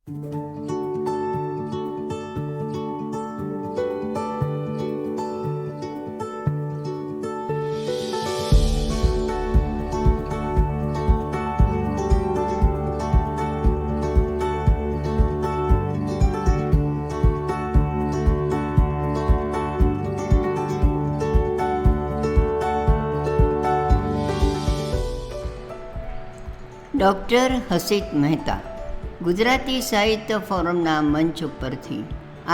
Doctor હસિત Mehta Gujarati સાહિત્ય ફોરમના મંચ ઉપરથી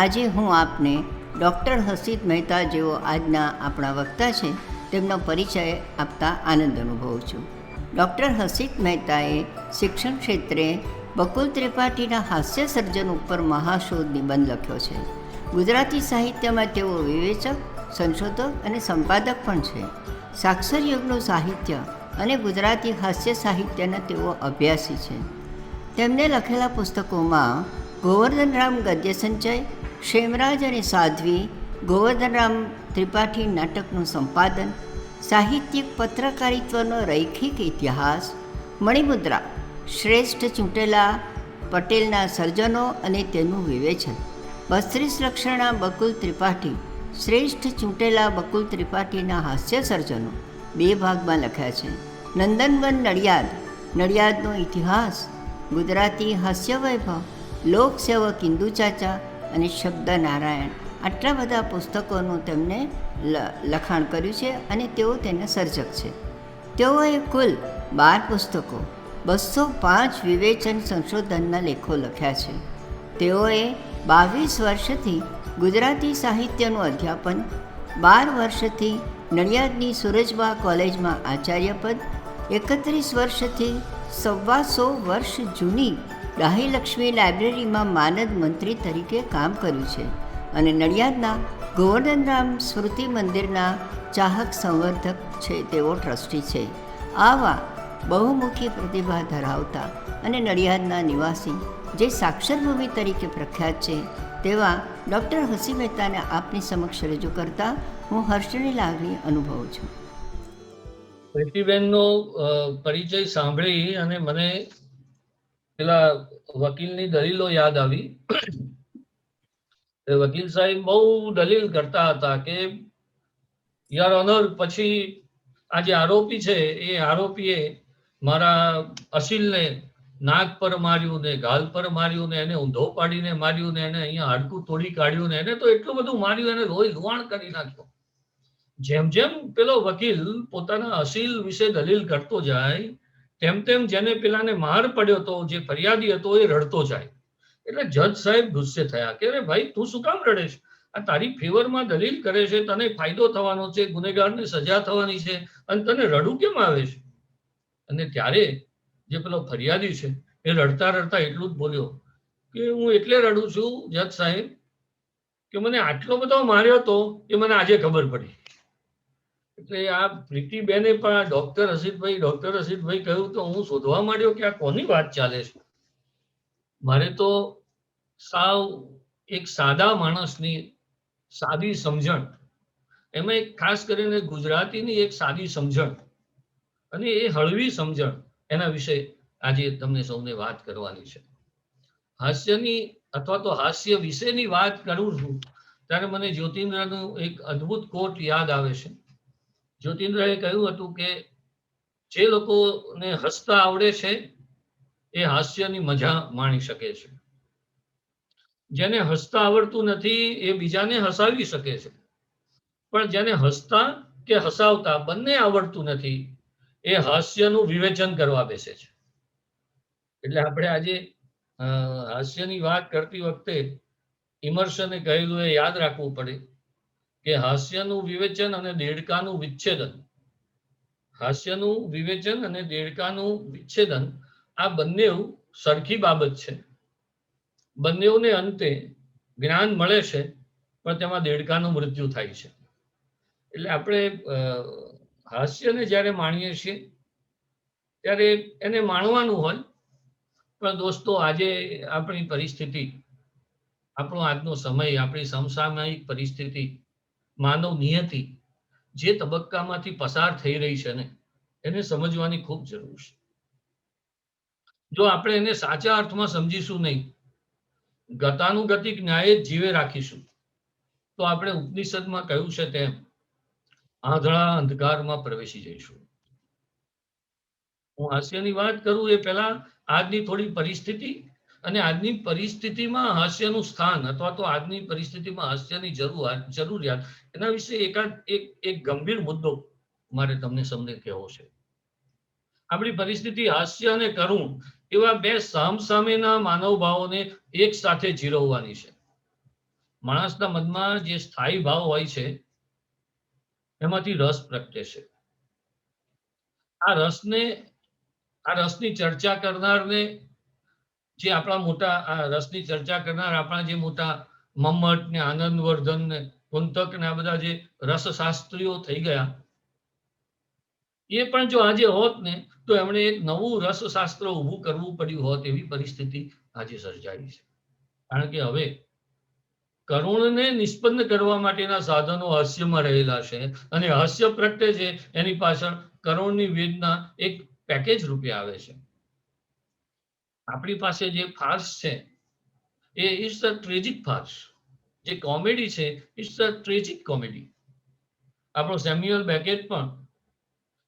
આજે હું આપને ડૉક્ટર હસિત મહેતા જેઓ આજના આપણા વક્તા છે તેમનો પરિચય આપતા આનંદ અનુભવું છું. ડૉક્ટર હસિત મહેતાએ શિક્ષણ ક્ષેત્રે બકુલ ત્રિપાઠીના હાસ્ય સર્જન ઉપર મહાશોધ નિબંધ લખ્યો છે. ગુજરાતી સાહિત્યમાં તેઓ વિવેચક, સંશોધક અને સંપાદક પણ છે. સાક્ષર યુગનું સાહિત્ય અને ગુજરાતી હાસ્ય સાહિત્યના તેઓ અભ્યાસી છે. તેમને લખેલા પુસ્તકોમાં ગોવર્ધનરામ ગદ્ય સંચય, ક્ષેમરાજ અને સાધ્વી, ગોવર્ધનરામ ત્રિપાઠી નાટકનું સંપાદન, સાહિત્યિક પત્રકારિત્વનો રૈખિક ઇતિહાસ, મણિમુદ્રા, શ્રેષ્ઠ ચૂંટેલા પટેલના સર્જનો અને તેનું વિવેચન, 32 લક્ષણા બકુલ ત્રિપાઠી, શ્રેષ્ઠ ચૂંટેલા બકુલ ત્રિપાઠીના હાસ્ય સર્જનો 2 ભાગમાં લખ્યા છે. નંદનવન નડિયાદ, નડિયાદનો ઇતિહાસ, ગુજરાતી હાસ્ય વૈભવ, લોકસેવક ઇન્દુ ચાચા અને શબ્દ નારાયણ, આટલા બધા પુસ્તકોનું તેમણે લખાણ કર્યું છે અને તેઓ તેના સર્જક છે. તેઓએ કુલ 12 પુસ્તકો, 205 વિવેચન સંશોધનના લેખો લખ્યા છે. તેઓએ 22 વર્ષથી ગુજરાતી સાહિત્યનું અધ્યાપન, 12 વર્ષથી નડિયાદની સુરજબા કોલેજમાં આચાર્યપદ, 31 વર્ષથી 125 વર્ષ જૂની ડાહીલક્ષ્મી લાઇબ્રેરીમાં માનદ મંત્રી તરીકે કામ કર્યું છે અને નડિયાદના ગોવર્ધનરામ સ્મૃતિ મંદિરના ચાહક સંવર્ધક છે, તેઓ ટ્રસ્ટી છે. આવા બહુમુખી પ્રતિભા ધરાવતા અને નડિયાદના નિવાસી જે સાક્ષરભૂમિ તરીકે પ્રખ્યાત છે તેવા ડૉક્ટર હસી મહેતાને આપની સમક્ષ રજૂ કરતા હું હર્ષની લાગણી અનુભવું છું. પ્રીતિબેનનો પરિચય સાંભળી અને મને પેલા વકીલની દલીલો યાદ આવી. વકીલ સાહેબ બહુ દલીલ કરતા હતા કે યર ઓનર, પછી આ જે આરોપી છે એ આરોપીએ મારા અસીલને નાક પર માર્યું ને ગાલ પર માર્યું ને એને ઊંધો પાડીને માર્યું ને એને અહીંયા હાડકું તોડી કાઢ્યું ને એને તો એટલું બધું માર્યું, એને લોહી લુહાણ કરી નાખ્યો. જેમ જેમ પેલો વકીલ પોતાના અસીલ વિશે દલીલ કરતો જાય તેમ તેમ જેને પેલાને માર પડ્યો હતો, જે ફરિયાદી હતો, એ રડતો જાય. એટલે જજ સાહેબ ગુસ્સે થયા કે અરે ભાઈ, તું શું કામ રડે છે? આ તારી ફેવરમાં દલીલ કરે છે, તને ફાયદો થવાનો છે, ગુનેગારને સજા થવાની છે, અને તને રડવું કેમ આવે છે? અને ત્યારે જે પેલો ફરિયાદી છે એ રડતા રડતા એટલું જ બોલ્યો કે હું એટલે રડું છું જજ સાહેબ કે મને આટલો બધો માર્યો હતો એ મને આજે ખબર પડી. એટલે આ પ્રીતિબેને પણ ડૉક્ટર હસિતભાઈ કહ્યું તો હું શોધવા માંડ્યો કે આ કોની વાત ચાલે છે. મારે તો સાવ એક સાદા માણસની સાદી સમજણ, એમાં એક ખાસ કરીને ગુજરાતીની એક સાદી સમજણ અને એ હળવી સમજણ, એના વિશે આજે તમને સૌને વાત કરવાની છે. હાસ્યની અથવા તો હાસ્ય વિશેની વાત કરું છું ત્યારે મને જ્યોતિન્દ્રનું એક અદ્ભુત કોટ યાદ આવે છે. જ્યોતિન્દ્રએ કહ્યું હતું કે જે લોકોને હસતા આવડે છે એ હાસ્યની મજા માણી શકે છે. જેને હસતા આવડતું નથી એ બીજાને હસાવી શકે છે, પણ જેને હસતા કે હસાવતા બંને આવડતું નથી એ હાસ્યનું વિવેચન કરવા બેસે છે. એટલે આપણે આજે હાસ્યની વાત કરતી વખતે ઇમર્શને કહેલું એ યાદ રાખવું પડે કે હાસ્યનું વિવેચન અને દેડકાનું વિચ્છેદન, હાસ્યનું વિવેચન અને દેડકાનું વિચ્છેદન આ બંને સરખી બાબત છે. બંનેઓને અંતે જ્ઞાન મળે છે, પણ તેમાં દેડકાનું મૃત્યુ થાય છે. એટલે આપણે હાસ્યને જ્યારે માણીએ છીએ ત્યારે એને માણવાનું હોય, પણ દોસ્તો આજે આપણી પરિસ્થિતિ, આપણો આજનો સમય, આપણી સમસામયિક પરિસ્થિતિ, માનવ નિયતિ જે તબક્કામાંથી પસાર થઈ રહી છે ને એને સમજવાની ખૂબ જરૂર છે. જો આપણે એને સાચા અર્થમાં સમજીશું નહીં ગતાનુગતિક ન્યાય જ જીવે રાખીશું તો આપણે ઉપનિષદમાં કહ્યું છે તેમ આંધળા અંધકારમાં પ્રવેશી જઈશું. હું હાસ્યની વાત કરું એ પહેલા આજની થોડી પરિસ્થિતિ અને આજની પરિસ્થિતિમાં હાસ્યનું સ્થાન અથવા તો આજની પરિસ્થિતિમાં હાસ્યની જરૂરિયાત એના વિશે એક ગંભીર મુદ્દો મારે તમને સૌને કહેવો છે. આપણી પરિસ્થિતિ હાસ્ય અને કરુણ એવા બે સામસામેના માનવ ભાવોને એક સાથે જીરવવાની છે. માણસના મનમાં જે સ્થાયી ભાવ હોય છે એમાંથી રસ પ્રગટે છે. આ રસની ચર્ચા કરનારને જે રસની ચર્ચા કરનાર આપણા જે મોટા મમ્મટ ને આનંદવર્ધન ને કુંતક ને આ બધા જે રસશાસ્ત્રીઓ થઈ ગયા, એ પણ જો આજે હોત ને તો એમણે એક નવું રસશાસ્ત્ર ઊભું કરવું પડ્યું હોત એવી પરિસ્થિતિ આજે સર્જાઈ છે. કારણ કે હવે કરુણને નિષ્પન્ન કરવા માટેના સાધનો હાસ્યમાં રહેલા છે અને હાસ્ય પ્રગટે છે એની પાછળ કરુણની વેદના એક પેકેજ રૂપે આવે છે. આપણી પાસે જે ફાર્સ છે એ ઇટ્સ અ ટ્રેજિક ફાર્સ. જે કોમેડી છે ઇટ્સ અ ટ્રેજિક કોમેડી. આપણો સેમ્યુઅલ બેકેટ પણ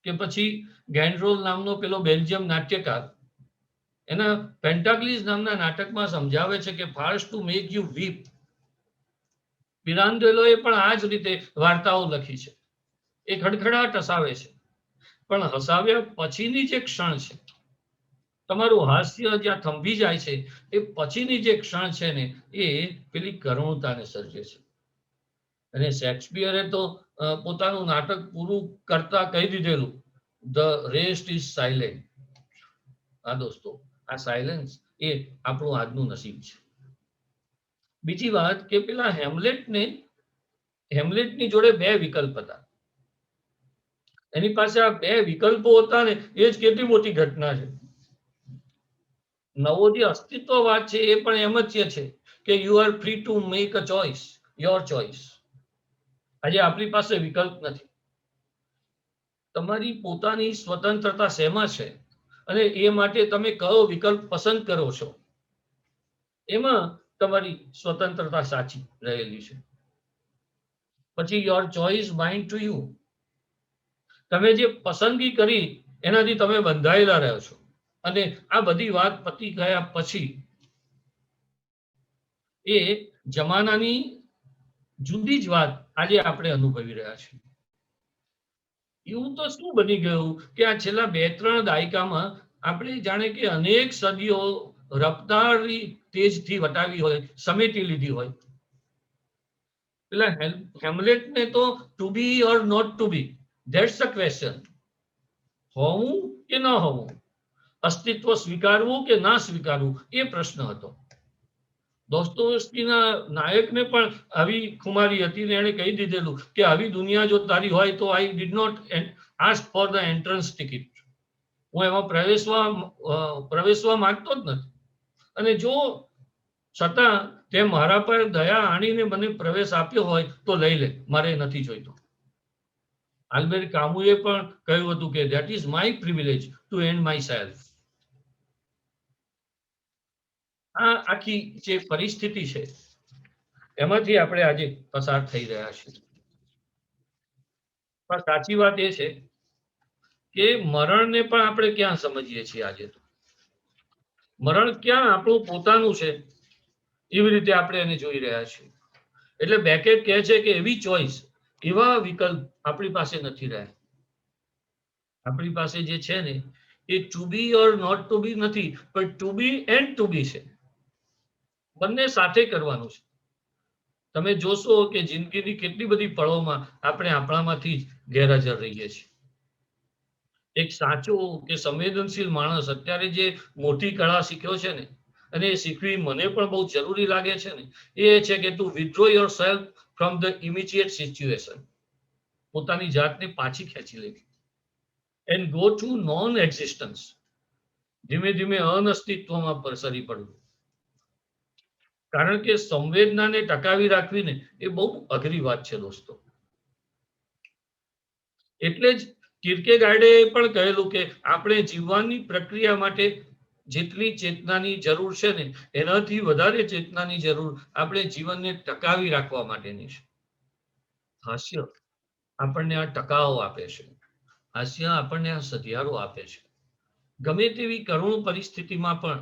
કે પછી ગેન્ડ્રોલ નામનો પેલો બેલ્જિયમ નાટ્યકાર એના પેન્ટાગ્લિસ નામના નાટકમાં સમજાવે છે કે ફાર્સ ટુ મેક યુ વીપ. પિરાન્ડેલોએ પણ આ જ રીતે વાર્તાઓ લખી છે. એ ખડખડાટ હસાવે છે, પણ હસાવ્યા પછીની જે ક્ષણ છે, તમારું હાસ્ય જ્યાં થંભી જાય છે એ પછીની જે ક્ષણ છે ને એ પેલી કરુણતાને સર્જે છે. અને શેક્સપિયરે તો પોતાનું નાટક પૂરું કરતા કહી દીધેલું, ધ રેસ્ટ ઇઝ સાયલેન્ટ. હા દોસ્તો, આ સાયલેન્સ એ આપણું આજનું નસીબ છે. બીજી વાત કે પેલા હેમલેટની જોડે બે વિકલ્પ હતા. એની પાસે આ બે વિકલ્પો હતા ને એ જ કેટલી મોટી ઘટના છે. નવો જે અસ્તિત્વવાદ છે એ પણ એમ જ છે કે you are free to make a choice, your choice. આજે આપણી પાસે વિકલ્પ નથી. તમારી પોતાની સ્વતંત્રતા શેમાં છે અને એ માટે તમે કયો વિકલ્પ પસંદ કરો છો એમાં તમારી સ્વતંત્રતા સાચી રહેલી છે. પછી your choice bind to you. તમે જે પસંદગી કરી એનાથી તમે બંધાયેલા રહ્યો છો. અને આ બધી વાત પતી ગયા પછી એ જમાનાની જુદી જ વાત આજે આપણે અનુભવી રહ્યા છીએ. એવું તો શું બની ગયું કે આ છેલ્લા 2-3 દાયકામાં આપણે જાણે કે અનેક સદીઓ રફતારી તેજથી વટાવી હોય, સમેટી લીધી હોય. પેલા હેમલેટને તો to be or not to be, that's the question. હોવું કે ન હોવું, અસ્તિત્વ સ્વીકારવું કે ના સ્વીકારવું, એ પ્રશ્ન હતો. દોસ્તોવસ્કીના નાયકને પણ આવી ખુમારી હતી ને એણે કહી દીધેલું કે આવી દુનિયા જો તારી હોય તો I did not ask for the entrance ticket. હું એમાં પ્રવેશવા માંગતો જ નથી. અને જો છતાં તે મારા પર દયા આણીને મને પ્રવેશ આપ્યો હોય તો લઈ લે, મારે નથી જોઈતો. આલ્બેર્ટ કામુએ પણ કહ્યું હતું કે that is my privilege to and myself. આ આખી જે પરિસ્થિતિ છે એમાંથી આપણે આજે પસાર થઈ રહ્યા છીએ. પણ સાચી વાત એ છે કે મરણને પણ આપણે ક્યાં સમજીએ છીએ આજે. તો મરણ ક્યાં આપણું પોતાનું છે એવી રીતે આપણે એને જોઈ રહ્યા છીએ. એટલે બેકેટ કહે છે કે એવી ચોઈસ, એવા વિકલ્પ આપણી પાસે નથી રહ્યા. આપણી પાસે જે છે ને એ to be or not to be નથી, પણ to be and to be છે. બંને સાથે કરવાનું છે. તમે જોશો કે જિંદગીની કેટલી બધી પળોમાં આપણે આપણામાંથી જ ગેરહાજર રહીએ છીએ. એક સાચો કે સંવેદનશીલ માણસ અત્યારે જે મોટી કળા શીખ્યો છે ને, અને એ શીખવી મને પણ બહુ જરૂરી લાગે છે ને, એ છે કે તું withdraw your self from the immediate situation. પોતાની જાતને પાછી ખેંચી લેવી and go to non existence. ધીમે ધીમે અનઅસ્તિત્વમાં પ્રસરી પડવું. કારણ કે સંવેદનાને ટકાવી રાખવીને એ બહુ અઘરી વાત છે દોસ્તો. એટલે જ કિર્કેગાર્ડે પણ કહેલું કે આપણે જીવવાની પ્રક્રિયા માટે જેટલી ચેતનાની જરૂર છે ને એનાથી વધારે ચેતનાની જરૂર આપણે જીવનને ટકાવી રાખવા માટેની છે. હાસ્ય આપણને આ ટકાવ આપે છે. હાસ્ય આપણને આ સધિયારો આપે છે. ગમે તેવી કરુણ પરિસ્થિતિમાં પણ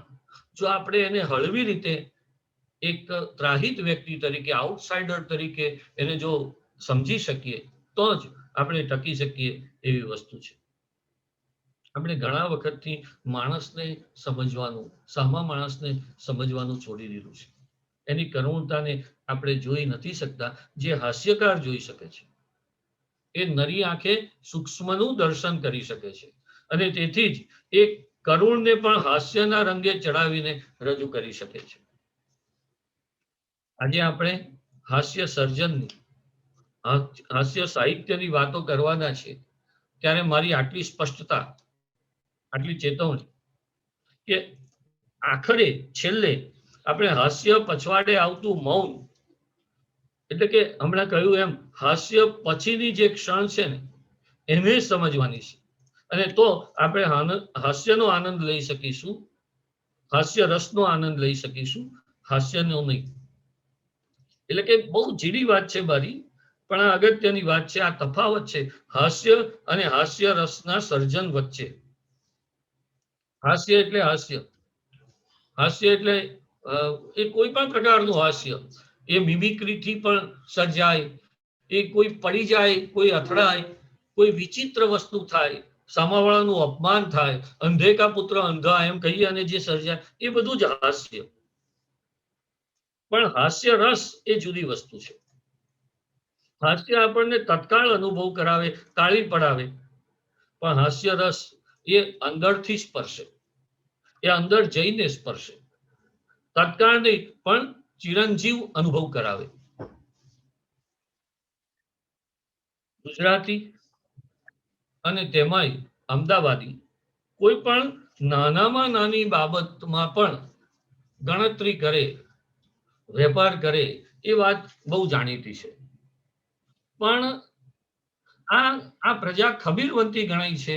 જો આપણે એને હળવી રીતે એક ત્રાહિત વ્યક્તિ તરીકે, આઉટસાઇડર તરીકે એને જો સમજી શકીએ તો જ આપણે ટકી શકીએ એવી વસ્તુ છે. આપણે ઘણા વખતથી માણસને સમજવાનું, સામા માણસને સમજવાનું છોડી દીધું છે. એની કરુણતાને આપણે જોઈ નથી શકતા જે હાસ્યકાર જોઈ શકે છે. એ નરી આંખે સૂક્ષ્મનું દર્શન કરી શકે છે અને તેથી જ એ કરુણને પણ હાસ્યના રંગે ચડાવીને રજૂ કરી શકે છે. આજે આપણે હાસ્ય સર્જનની, હાસ્ય સાહિત્યની વાતો કરવાના છે ત્યારે મારી આટલી સ્પષ્ટતા, આટલી ચેતવણી કે આખરે છેલ્લે આપણે હાસ્ય પછવાડે આવતું મૌન, એટલે કે હમણાં કહ્યું એમ હાસ્ય પછીની જે ક્ષણ છે ને એને સમજવાની છે અને તો આપણે હાસ્યનો આનંદ લઈ શકીશું, હાસ્ય રસનો આનંદ લઈ શકીશું, હાસ્યનો નહીં. એટલે કે બહુ ઝીણી વાત છે મારી, પણ આ અગત્યની વાત છે. આ તફાવત છે હાસ્ય અને હાસ્ય રસના સર્જન વચ્ચે. હાસ્ય એટલે હાસ્ય, હાસ્ય એટલે એ કોઈ પણ પ્રકારનું હાસ્ય, એ મિમિક્રીથી પણ સર્જાય, એ કોઈ પડી જાય, કોઈ અથડાય, કોઈ વિચિત્ર વસ્તુ થાય, સામાવાળાનું અપમાન થાય, અંધે કા પુત્ર અંધા એમ કહીએ અને જે સર્જાય એ બધું જ હાસ્ય. પણ હાસ્ય રસ એ જુદી વસ્તુ છે. હાસ્ય આપણને તત્કાળ અનુભવ કરાવે, તાળી પડાવે, પણ હાસ્ય રસ એ અંદરથી સ્પર્શે, એ અંદર જઈને સ્પર્શે, તત્કાળ નહીં પણ ચિરંજીવ અનુભવ કરાવે. ગુજરાતી અને તેમાંય અમદાવાદી કોઈ પણ નાનામાં નાની બાબતમાં પણ ગણતરી કરે, વેપાર કરે એ વાત બહુ જાણીતી છે. પણ આ પ્રજા ખબીરવંતી ગણાય છે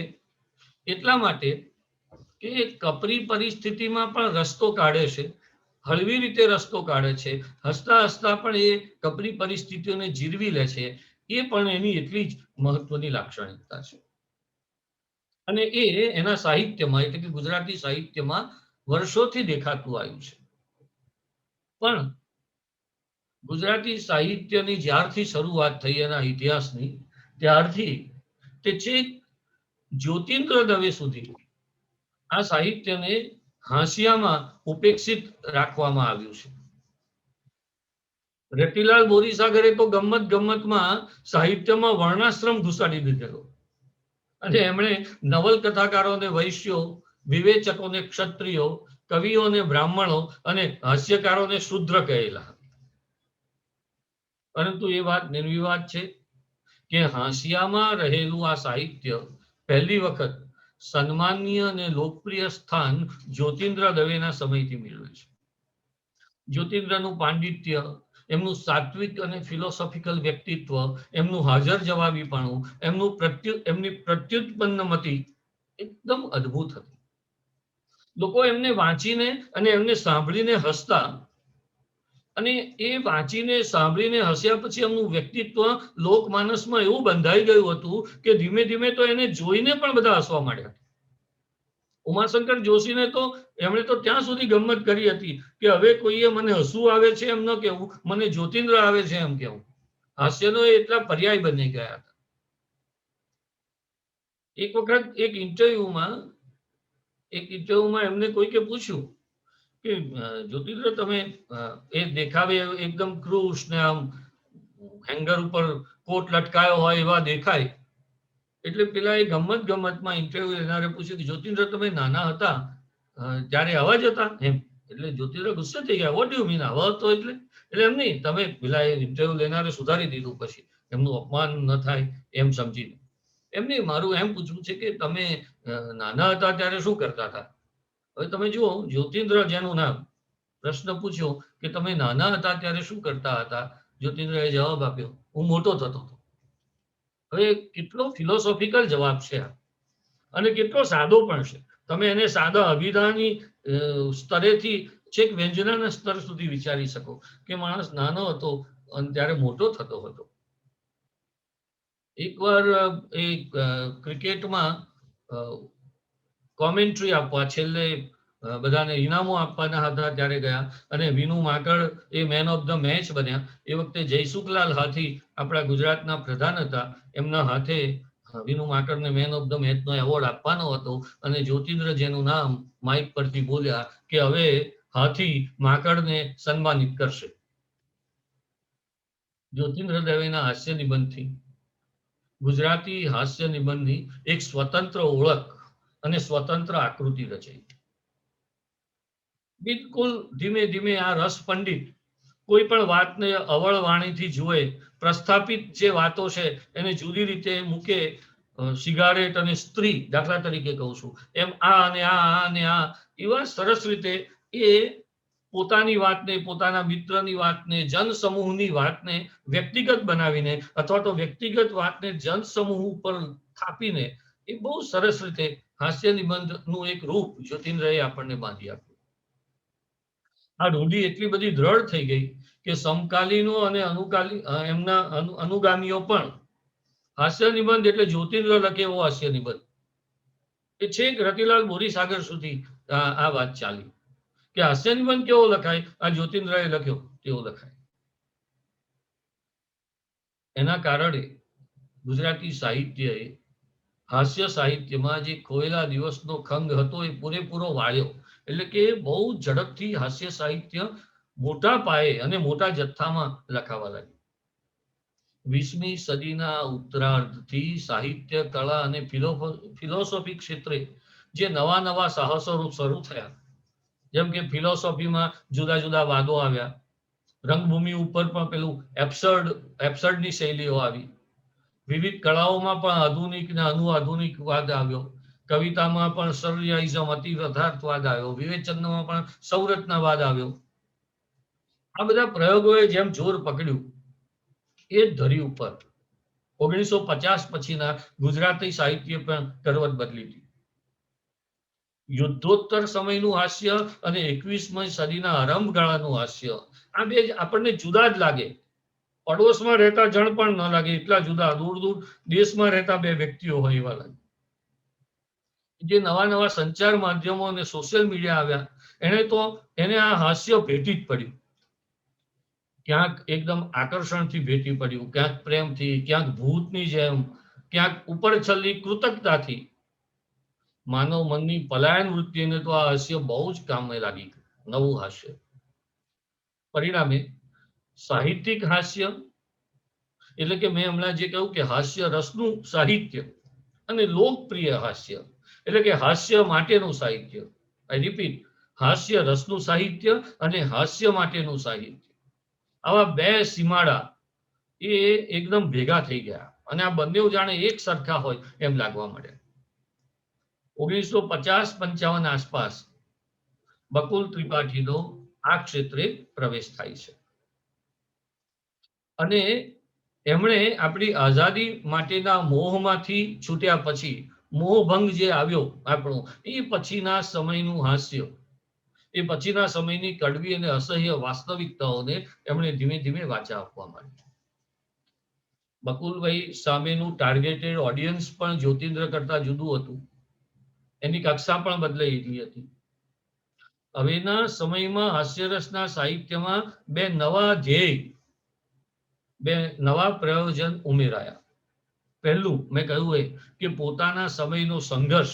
એટલા માટે કે કપરી પરિસ્થિતિમાં પણ રસ્તો કાઢે છે, હળવી રીતે રસ્તો કાઢે છે, હસતા હસતા પણ એ કપરી પરિસ્થિતિઓને જીરવી લે છે. એ પણ એની એટલી જ મહત્વની લાક્ષણિકતા છે અને એ એના સાહિત્યમાં, એટલે કે ગુજરાતી સાહિત્યમાં વર્ષોથી દેખાતું આવ્યું છે. પણ ગુજરાતી સાહિત્યની જ્યારથી શરૂઆત થઈ એના ઇતિહાસની, ત્યારથી તે છેક જ્યોતિન્દ્ર દવે સુધી આ સાહિત્યને હાંસિયામાં ઉપેક્ષિત રાખવામાં આવ્યું છે. રતિલાલ બોરીસાગરે તો ગમત ગમતમાં સાહિત્યમાં વર્ણાશ્રમ ઘુસાડી દીધેલો અને એમણે નવલકથાકારોને વૈશ્યો, વિવેચકોને ક્ષત્રિયો, કવિઓને બ્રાહ્મણો અને હાસ્યકારોને શૂદ્ર કહેલા. પરંતુ એ વાત નિર્વિવાદ છે કે હાંસિયામાં રહેલું આ સાહિત્ય પહેલી વખત સન્માનીય અને લોકપ્રિય સ્થાન જ્યોતિન્દ્ર દવેના સમયથી મેળવે છે. જ્યોતિન્દ્રનું પાંડિત્ય, એમનું સાત્વિક અને ફિલોસોફિકલ વ્યક્તિત્વ, એમનું હાજર જવાબીપણું, એમની પ્રત્યુત્પન્નમતિ એકદમ અદ્ભુત હતી. લોકો એમને વાંચીને અને એમને સાંભળીને હસતા અને એ વાંચીને સાંભળીને હસ્યા પછી એમનું વ્યક્તિત્વ લોકમાનસમાં એવું બંધાઈ ગયું હતું કે ધીમે ધીમે તો એને જોઈને પણ બધા હસવા માંડ્યા. ઉમાશંકર જોશીને તો એમણે તો ત્યાં સુધી ગમત કરી હતી કે હવે કોઈએ મને હસવું આવે છે એમ ન કહેવું, મને જ્યોતિન્દ્ર આવે છે એમ કહેવું. હાસ્યનો એટલા પર્યાય બની ગયા હતા. એક વખત એક ઇન્ટરવ્યુમાં એમને કોઈકે પૂછ્યું કે જ્યોતિન્દ્ર તમે એ દેખાવે એકદમ ક્રૂશ ને આમ હેંગર ઉપર કોટ લટકાયો હોય એવા દેખાય. એટલે પેલા એ ગમતમાં ઇન્ટરવ્યુ લેનારે પૂછ્યું કે જ્યોતિન્દ્ર તમે નાના હતા ત્યારે આવા જ હતા એમ. એટલે જ્યોતિન્દ્ર ગુસ્સે થઈ ગયા, વોટ યુ મીન આવા હતો એટલે એમ નહીં, તમે પેલા એ ઇન્ટરવ્યુ લેનારે સુધારી દીધું પછી એમનું અપમાન ન થાય એમ સમજીને. એમ નહીં, મારું એમ પૂછવું છે કે તમે નાના હતા ત્યારે શું કરતા હતા. હવે તમે જુઓ, જ્યોતિન્દ્ર જેનું નામ, પ્રશ્ન પૂછ્યો કે તમે નાના હતા ત્યારે શું કરતા હતા, જ્યોતિન્દ્રએ જવાબ આપ્યો, હું મોટો થતો હતો. હવે કેટલો ફિલોસોફિકલ જવાબ છે અને કેટલો સાદો પણ છે. તમે એને સાદા અભિધાની સ્તરેથી છેક વ્યંજનાના સ્તર સુધી વિચારી શકો કે માણસ નાનો હતો અને ત્યારે મોટો થતો હતો. એકવાર ક્રિકેટમાં કોમેન્ટ્રી આપવા છેલ્લે બધાને ઇનામો આપવાના હતા ત્યારે ગયા અને વિનુ માકડ એ મેન ઓફ ધ મેચ બન્યા. એ વખતે જયસુખલાલ હાથી આપણા ગુજરાતના પ્રધાન હતા. એમના હાથે વિનુ માકડને મેન ઓફ ધ મેચનો એવોર્ડ આપવાનો હતો અને જ્યોતિન્દ્ર જેનું નામ માઇક પરથી બોલ્યા કે હવે હાથી માકડને સન્માનિત કરશે. જ્યોતિન્દ્ર દવેના હાસ્ય નિબંધથી ગુજરાતી હાસ્ય નિબંધની એક સ્વતંત્ર ઓળખ અને સ્વતંત્ર આકૃતિ રચાઈ. બિલકુલ ધીમે ધીમે આ રસ પંડિત કોઈ પણ વાતને અવળ વાણીથી જુએ, પ્રસ્થાપિત જે વાતો છે એને જુદી રીતે મૂકે. સિગારેટ અને સ્ત્રી દાખલા તરીકે કહું છું એમ આ અને આ એવા સરસ રીતે એ પોતાની વાતને, પોતાના મિત્રની વાતને, જનસમૂહની વાતને વ્યક્તિગત બનાવીને અથવા તો વ્યક્તિગત વાતને જનસમૂહ ઉપર થાપીને એ બહુ સરસ રીતે હાસ્ય નિબંધનું એક રૂપ જ્યોતિન્દ્રએ આપણને બાંધી આપ્યું. આ રૂઢિ એટલી બધી દ્રઢ થઈ ગઈ કે સમકાલીનો અને એમના અનુગામીઓ પણ હાસ્ય નિબંધ એટલે જ્યોતિન્દ્ર લખે એવો હાસ્ય નિબંધ. એ છેક રતિલાલ બોરીસાગર સુધી આ વાત ચાલી કે હાસ્ય નિબંધ કેવો લખાય, આ જ્યોતિન્દ્રએ લખ્યો તેવો લખાય. એના કારણે ગુજરાતી સાહિત્યએ હાસ્ય સાહિત્યમાં જે ખોયેલા દિવસનો ખંગ હતો એ પૂરેપૂરો વાળ્યો. એટલે કે બહુ ઝડપથી હાસ્ય સાહિત્ય મોટા પાયે અને મોટા જથ્થામાં લખાવા લાગ્યું. 20મી સદીના ઉત્તરાર્ધથી સાહિત્ય, કળા અને ફિલોસોફી ક્ષેત્રે જે નવા નવા સાહસો શરૂ થયા, જેમ કે ફિલોસોફીમાં જુદા જુદા વાદો આવ્યા, રંગભૂમિ ઉપર પણ પેલું એબ્સર્ડની શૈલીઓ આવી, વિવિધ કળાઓમાં પણ આધુનિક ને અનુઆધુનિક વાદ આવ્યો, કવિતામાં પણ સરરિયાઇઝમ અતિ યથાર્થવાદ આવ્યો, વિવેચનમાં પણ સૌરચનાવાદ આવ્યો. આ બધા પ્રયોગોએ જેમ જોર પકડ્યું એ ધરી ઉપર 1950 પછીના ગુજરાતી સાહિત્ય પણ કરવત બદલી હતી. યુદ્ધોત્તર સમયનું હાસ્ય અને 21મી સદીના આરંભગાળાનું હાસ્ય, આ બે આપણને જુદા જ લાગે. પડોશમાં રહેતા જણ પણ ન લાગે એટલા જુદા. દૂર દૂર દેશમાં રહેતા બે વ્યક્તિઓ હોય એવા લાગે. જે નવા નવા સંચાર માધ્યમો અને સોશિયલ મીડિયા આવ્યા એને આ હાસ્ય ભેટી જ પડ્યું. ક્યાંક એકદમ આકર્ષણથી ભેટી પડ્યું, ક્યાંક પ્રેમથી, ક્યાંક ભૂતની જેમ, ક્યાંક ઉપરછલ્લી કૃતજ્ઞતાથી. માનવ મનની પલાયન વૃત્તિને તો આ હાસ્ય બહુ જ કામે લાગી. નવું હાસ્ય. પરિણામે સાહિત્યિક હાસ્ય એટલે કે મેં હમણાં જે કહ્યું કે હાસ્ય રસનું સાહિત્ય અને લોકપ્રિય હાસ્ય એટલે કે હાસ્ય માટેનું સાહિત્ય. આઈ રિપીટ, હાસ્ય રસનું સાહિત્ય અને હાસ્ય માટેનું સાહિત્ય. આવા બે સીમાડા એ એકદમ ભેગા થઈ ગયા અને આ બંને જાણે એક સરખા હોય એમ લાગવા માંડ્યા. 1950-55 આસપાસ બકુલ ત્રિપાઠીનો આ ક્ષેત્રે પ્રવેશ થાય છે અને એમણે આપણી આઝાદી માટેના મોહમાંથી છૂટ્યા પછી મોહભંગ જે આવ્યો આપણો, એ પછીના સમયનું હાસ્ય, એ પછીના સમયની કડવી અને અસહ્ય વાસ્તવિકતાઓને એમણે ધીમે ધીમે વાચા આપવા માંડી. બકુલભાઈ સામેનું ટાર્ગેટેડ ઓડિયન્સ પણ જ્યોતિન્દ્ર કરતા જુદું હતું. એની કક્ષા પણ બદલાઈ હતી. હવેના સમયમાં હાસ્યરસના સાહિત્યમાં બે નવા ધ્યેય, બે નવા પ્રયોજન ઉમેરાયા. પહેલું મેં કહ્યું કે પોતાના સમયનો સંઘર્ષ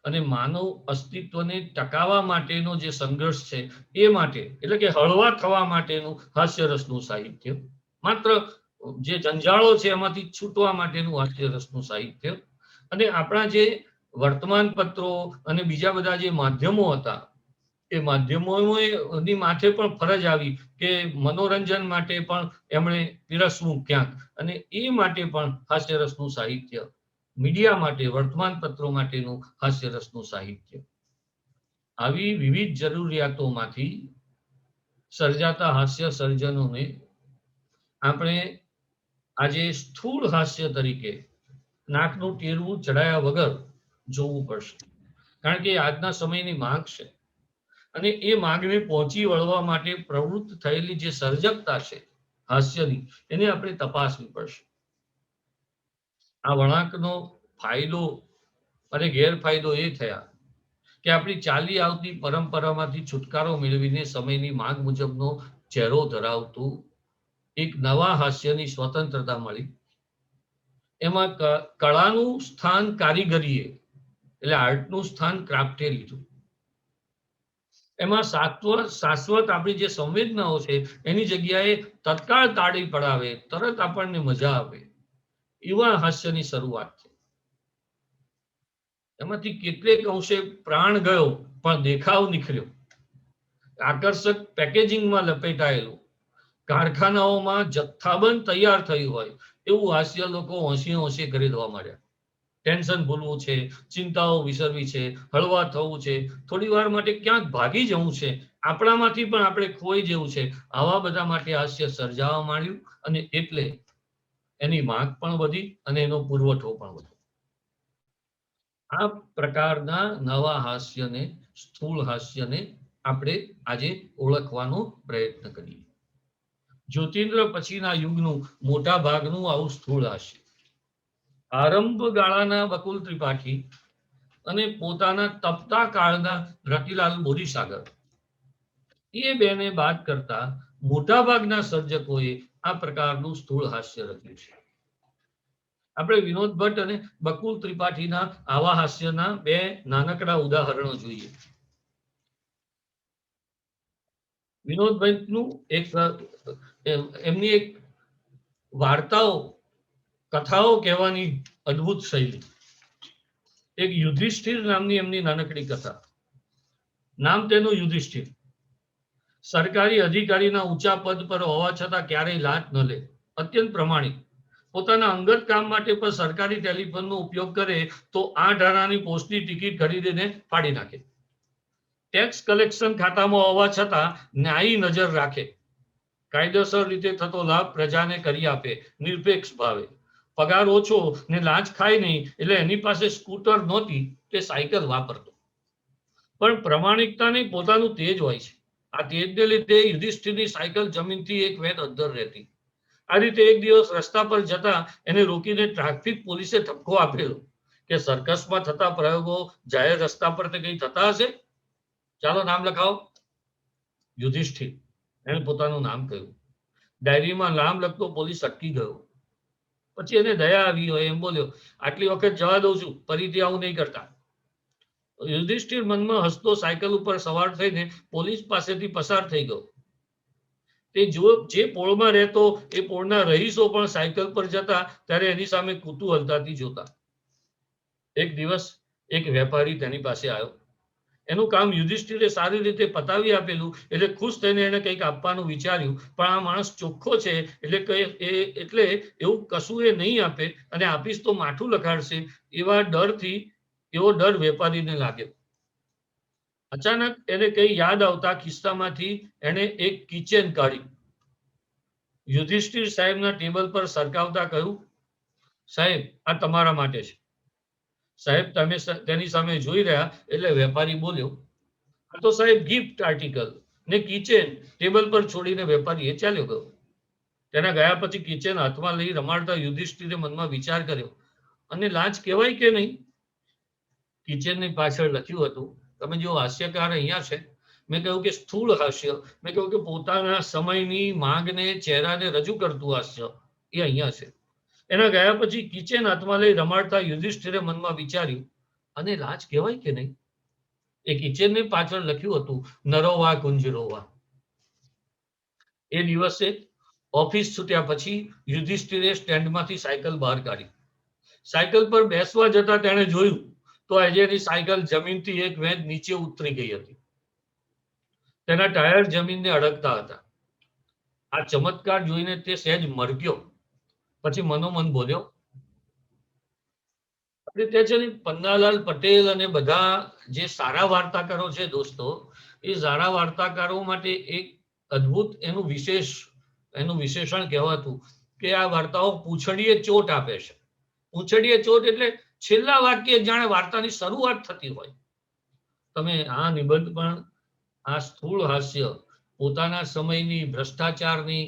અને માનવ અસ્તિત્વને ટકાવવા માટેનો જે સંઘર્ષ છે એ માટે, એટલે કે હળવા થવા માટેનું હાસ્યરસનું સાહિત્ય, માત્ર જે જંજાળો છે એમાંથી છૂટવા માટેનું હાસ્યરસનું સાહિત્ય. અને આપણા જે વર્તમાન પત્રો અને બીજા બધા જે માધ્યમો હતા એ માધ્યમોની માથે પણ ફરજ આવી કે મનોરંજન માટે પણ એમણે પીરસવું ક્યાંક, અને એ માટે પણ હાસ્યરસનું સાહિત્ય, મીડિયા માટે, વર્તમાન પત્રો માટેનું હાસ્યરસનું સાહિત્ય. આવી વિવિધ જરૂરિયાતોમાંથી સર્જાતા હાસ્ય સર્જનોને આપણે આજે સ્થૂળ હાસ્ય તરીકે નાકનું ટેરવું ચડાયા વગર જોવું પડશે. કારણ કે એ આજના સમયની માંગ છે અને એ માંગને પહોંચી વળવા માટે પ્રવૃત્ત થયેલી જે સર્જકતા છે હાસ્યની, એને આપણે તપાસવી પડશે. આ વળાંકનો ફાયદો અને ગેરફાયદો એ થયા કે આપણી ચાલી આવતી પરંપરામાંથી છુટકારો મેળવીને સમયની માંગ મુજબનો ચહેરો ધરાવતું એક નવા હાસ્યની સ્વતંત્રતા મળી. એમાં કળાનું સ્થાન કારીગરીએ એટલે આર્ટનું સ્થાન ક્રાફ્ટે લીધું. એમાં શાશ્વત આપણી જે સંવેદનાઓ છે એની જગ્યાએ તત્કાળ તાળી પડાવે, તરત આપણને મજા આવે એવા હાસ્યની શરૂઆત થઈ. એમાંથી કેટલેક અંશે પ્રાણ ગયો પણ દેખાવ નીકળ્યો. આકર્ષક પેકેજિંગમાં લપેટાયેલું, કારખાનાઓમાં જથ્થાબંધ તૈયાર થયું હોય એવું હાસ્ય લોકો હોંશે હોંશે ખરીદવા માંડ્યા. ટેન્શન ભૂલવું છે, ચિંતાઓ વિસરવી છે, હળવા થવું છે, થોડી વાર માટે ક્યાંક ભાગી જવું છે, આપણામાંથી પણ આપણે ખોઈ જવું છે, આવા બધા માટે હાસ્ય સર્જાવા માંડ્યું અને એટલે એની માંગ પણ વધી અને એનો પુરવઠો પણ વધ્યો. આ પ્રકારના નવા હાસ્યને, સ્થૂળ હાસ્યને આપણે આજે ઓળખવાનો પ્રયત્ન કરીએ. જ્યોતિન્દ્ર પછીના યુગનું મોટા ભાગનું આવું સ્થૂળ હાસ્ય. આરંભ ગાળાના બકુલ ત્રિપાઠી અને પોતાના તપતા કાળના રતિલાલ બોરીસાગર, એ બેને બાદ કરતા મોટા ભાગના સર્જકોએ આ પ્રકારનું સ્થૂળ હાસ્ય રચ્યું છે. આપણે વિનોદ ભટ્ટ અને બકુલ ત્રિપાઠીના આવા હાસ્યના બે નાનકડા ઉદાહરણો જોઈએ. વિનોદભાઈનું એમની એક વાર્તાઓ, કથાઓ કહેવાની અદ્ભુત શૈલી. એક યુધિષ્ઠિર નામની એમની નાનકડી કથા. નામ તેનું યુધિષ્ઠિર. સરકારી અધિકારીના ઊંચા પદ પર હોવા છતાં ક્યારેય લાંચ ન લે, અત્યંત પ્રમાણિક. પોતાના અંગત કામ માટે પણ સરકારી ટેલિફોનનો ઉપયોગ કરે તો 8 આનાની પોસ્ટની ટિકિટ ખરીદીને ફાડી નાખે. ટેક્સ કલેક્શન ખાતામાં હોવા છતાં ન્યાયી નજર રાખે. કાયદેસર રીતે થતો લાભ પ્રજાને કરી આપે નિરપેક્ષ ભાવે. પગાર ઓછો ને લાંચ ખાય નહીં એટલે એની પાસે સ્કૂટર નહોતી, તે સાયકલ વાપરતો. પણ પ્રમાણિકતાને પોતાનું તેજ હોય છે. આ તેજને લીધે યુધિષ્ઠિરની સાયકલ જમીનથી 1 વેદ અદ્ધર રહેતી. આ રીતે એક દિવસ રસ્તા પર જતા એને રોકીને ટ્રાફિક પોલીસે ઠપકો આપેલો કે સર્કસમાં થતા પ્રયોગો જાહેર રસ્તા પર તે કઈ થતા હશે? ચાલો નામ લખાવો. યુધિષ્ઠિર, એને પોતાનું નામ કહ્યું. ડાયરીમાં નામ લખતો પોલીસ અટકી ગયો. પછી એને દયા આવી હોય એમ બોલ્યો, આટલી વખત જવા દઉં છું, ફરીથી આવું નહીં કરતા. યુધિષ્ઠિર મનમાં હસતો સાયકલ ઉપર સવાર થઈને પોલીસ પાસેથી પસાર થઈ ગયો. તે જે પોળમાં રહેતો એ પોળના રહીશો પણ સાયકલ પર જતા ત્યારે એની સામે કુતૂહલતાથી જોતા. એક દિવસ એક વેપારી તેની પાસે આવ્યો. એનું કામ યુધિષ્ઠિરે સારી રીતે પતાવી આપેલું એટલે ખુશ થઈને એને કંઈક આપવાનું વિચાર્યું, પણ આ માણસ ચોખ્ખો છે એટલે એવું કશું એ નહીં આપે અને આપીશ તો માઠું લખાડશે એવો ડર વેપારીને લાગ્યો. અચાનક એને કઈ યાદ આવતા ખિસ્સામાંથી એને એક કિચેન કાઢી યુધિષ્ઠિર સાહેબના ટેબલ પર સરકાવતા કહ્યું, સાહેબ આ તમારા માટે છે. સાહેબ તમે તેની સામે જોઈ રહ્યા એટલે વેપારી બોલ્યો, આ તો સાહેબ ગિફ્ટ આર્ટિકલ. ને કિચેન ટેબલ પર છોડીને વેપારી એ ચાલ્યો ગયો. તેના ગયા પછી કિચેન હાથમાં લઈ રમાડતા યુધિષ્ઠિરે મનમાં વિચાર કર્યો, અને લાંચ કહેવાય કે નહીં? કિચેનની પાછળ લખ્યું હતું, તમે જો હાસ્યકાર અહીંયા છે, મેં કહ્યું કે સ્થૂળ હાસ્ય, મેં કહ્યું કે પોતાના સમયની માંગને, ચહેરાને રજૂ કરતું હાસ્ય એ અહીંયા છે. એના ગયા પછી કિચેન હાથમાં લઈ રમાડતા યુધિષ્ઠિરે મનમાં વિચાર્યું, અને લાંચ કહેવાય કે નહીં? એ કિચેનની પાછળ લખ્યું હતું, નરોવા કુંજરોવા. એ દિવસે ઓફિસ છૂટ્યા પછી યુધિષ્ઠિરે સ્ટેન્ડમાંથી સાયકલ બહાર કાઢી. સાયકલ પર બેસવા જતા તેણે જોયું તો આજે એની સાયકલ જમીનથી 1 વેદ નીચે ઉતરી ગઈ હતી. તેના ટાયર જમીનને અડકતા હતા. આ ચમત્કાર જોઈને તે સહેજ મરગ્યો. પછી મનોમન બોલ્યો, આપણે ત્યાં છે ને પન્નાલાલ પટેલ અને બધા જે સારા વાર્તાકારો છે દોસ્તો, એ સારા વાર્તાકારો માટે એક અદ્ભુત એનું વિશેષણ કહેવાતું કે આ વાર્તાઓ પૂંછડીએ ચોટ આપે છે. પૂંછડીએ ચોટ એટલે છેલ્લા વાક્ય જાણે વાર્તાની શરૂઆત થતી હોય તમે આ નિબંધ પણ આ સ્થૂળ હાસ્ય પોતાના સમયની ભ્રષ્ટાચારની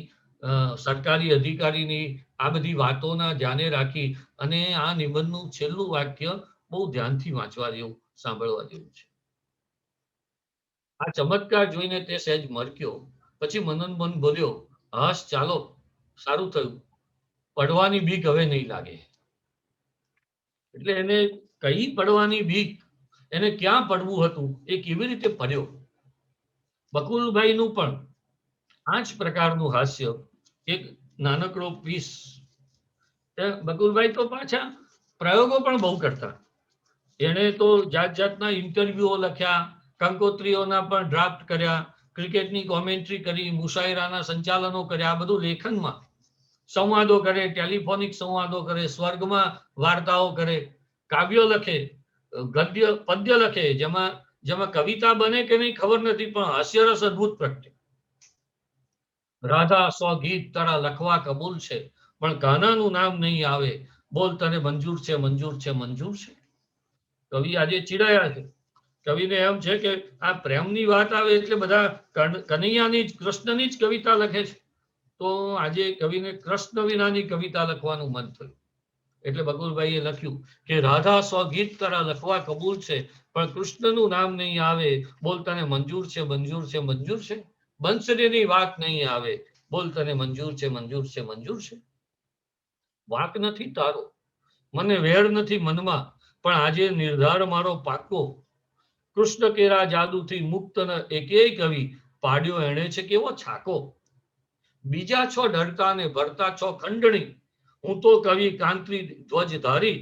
સરકારી અધિકારીની આ બધી વાતોના ધ્યાને રાખી અને આ નિબંધનું છેલ્લું વાક્ય બહુ ધ્યાનથી વાંચવા જેવું, સાંભળવા જેવું છે. આ ચમત્કાર જોઈને તે સહેજ મરક્યો. પછી મનોમન બોલ્યો, હાશ, ચાલો, સારું થયું, પડવાની બીક હવે નહીં લાગે. એટલે એને કઈ પડવાની બીક, એને ક્યાં પડવું હતું, એ કેવી રીતે પડ્યો. બકુલભાઈનું પણ આ જ પ્રકારનું હાસ્ય, એક નાનકડો પીસ. બકુલભાઈ તો પાછા પ્રયોગો પણ બહુ કરતા. એને તો જાત જાતના ઇન્ટરવ્યુઓ લખ્યા, કંકોત્રીઓના પણ ડ્રાફ્ટ કર્યા, ક્રિકેટની કોમેન્ટ્રી કરી, મુશાયરાના સંચાલનો કર્યા. આ બધું લેખનમાં. સંવાદો કરે, ટેલિફોનિક સંવાદો કરે, સ્વર્ગમાં વાર્તાઓ કરે, કાવ્યો લખે, ગદ્ય પદ્ય લખે, જેમાં કવિતા બને કે નહીં ખબર નથી, પણ હાસ્યરસ અદભુત પ્રગટે. રાધા 100 ગીત તારા લખવા કબૂલ છે, પણ કાનાનું નામ નહીં આવે, બોલ તને મંજૂર છે, મંજૂર છે, મંજૂર છે. કવિ આજે ચીડાયા છે. કવિને એમ છે કે આ પ્રેમની વાત આવે એટલે બધા કનૈયાની જ, કૃષ્ણની જ કવિતા લખે છે. તો આજે કવિને કૃષ્ણ વિનાની કવિતા લખવાનું મન થયું. એટલે બકુલભાઈએ લખ્યું કે રાધા 100 ગીત તારા લખવા કબૂલ છે, પણ કૃષ્ણનું નામ નહીં આવે, બોલ તને મંજૂર છે, મંજૂર છે, મંજૂર છે. બંસરીની વાત નહીં આવે, બોલ તને મંજૂર છે, મંજૂર છે, મંજૂર છે. વાક નથી તારો, મને વેર નથી મનમાં, પણ આજે નિર્ધાર મારો પાકો, કૃષ્ણ કેરા જાદુથી મુક્ત ન એકેય કવિ, પાડ્યો એણે છે કેવો છાકો. બીજા છો ડરતા ને ભરતા છો ખંડણી, હું તો કવિ કાંત્રી ધ્વજ ધારી,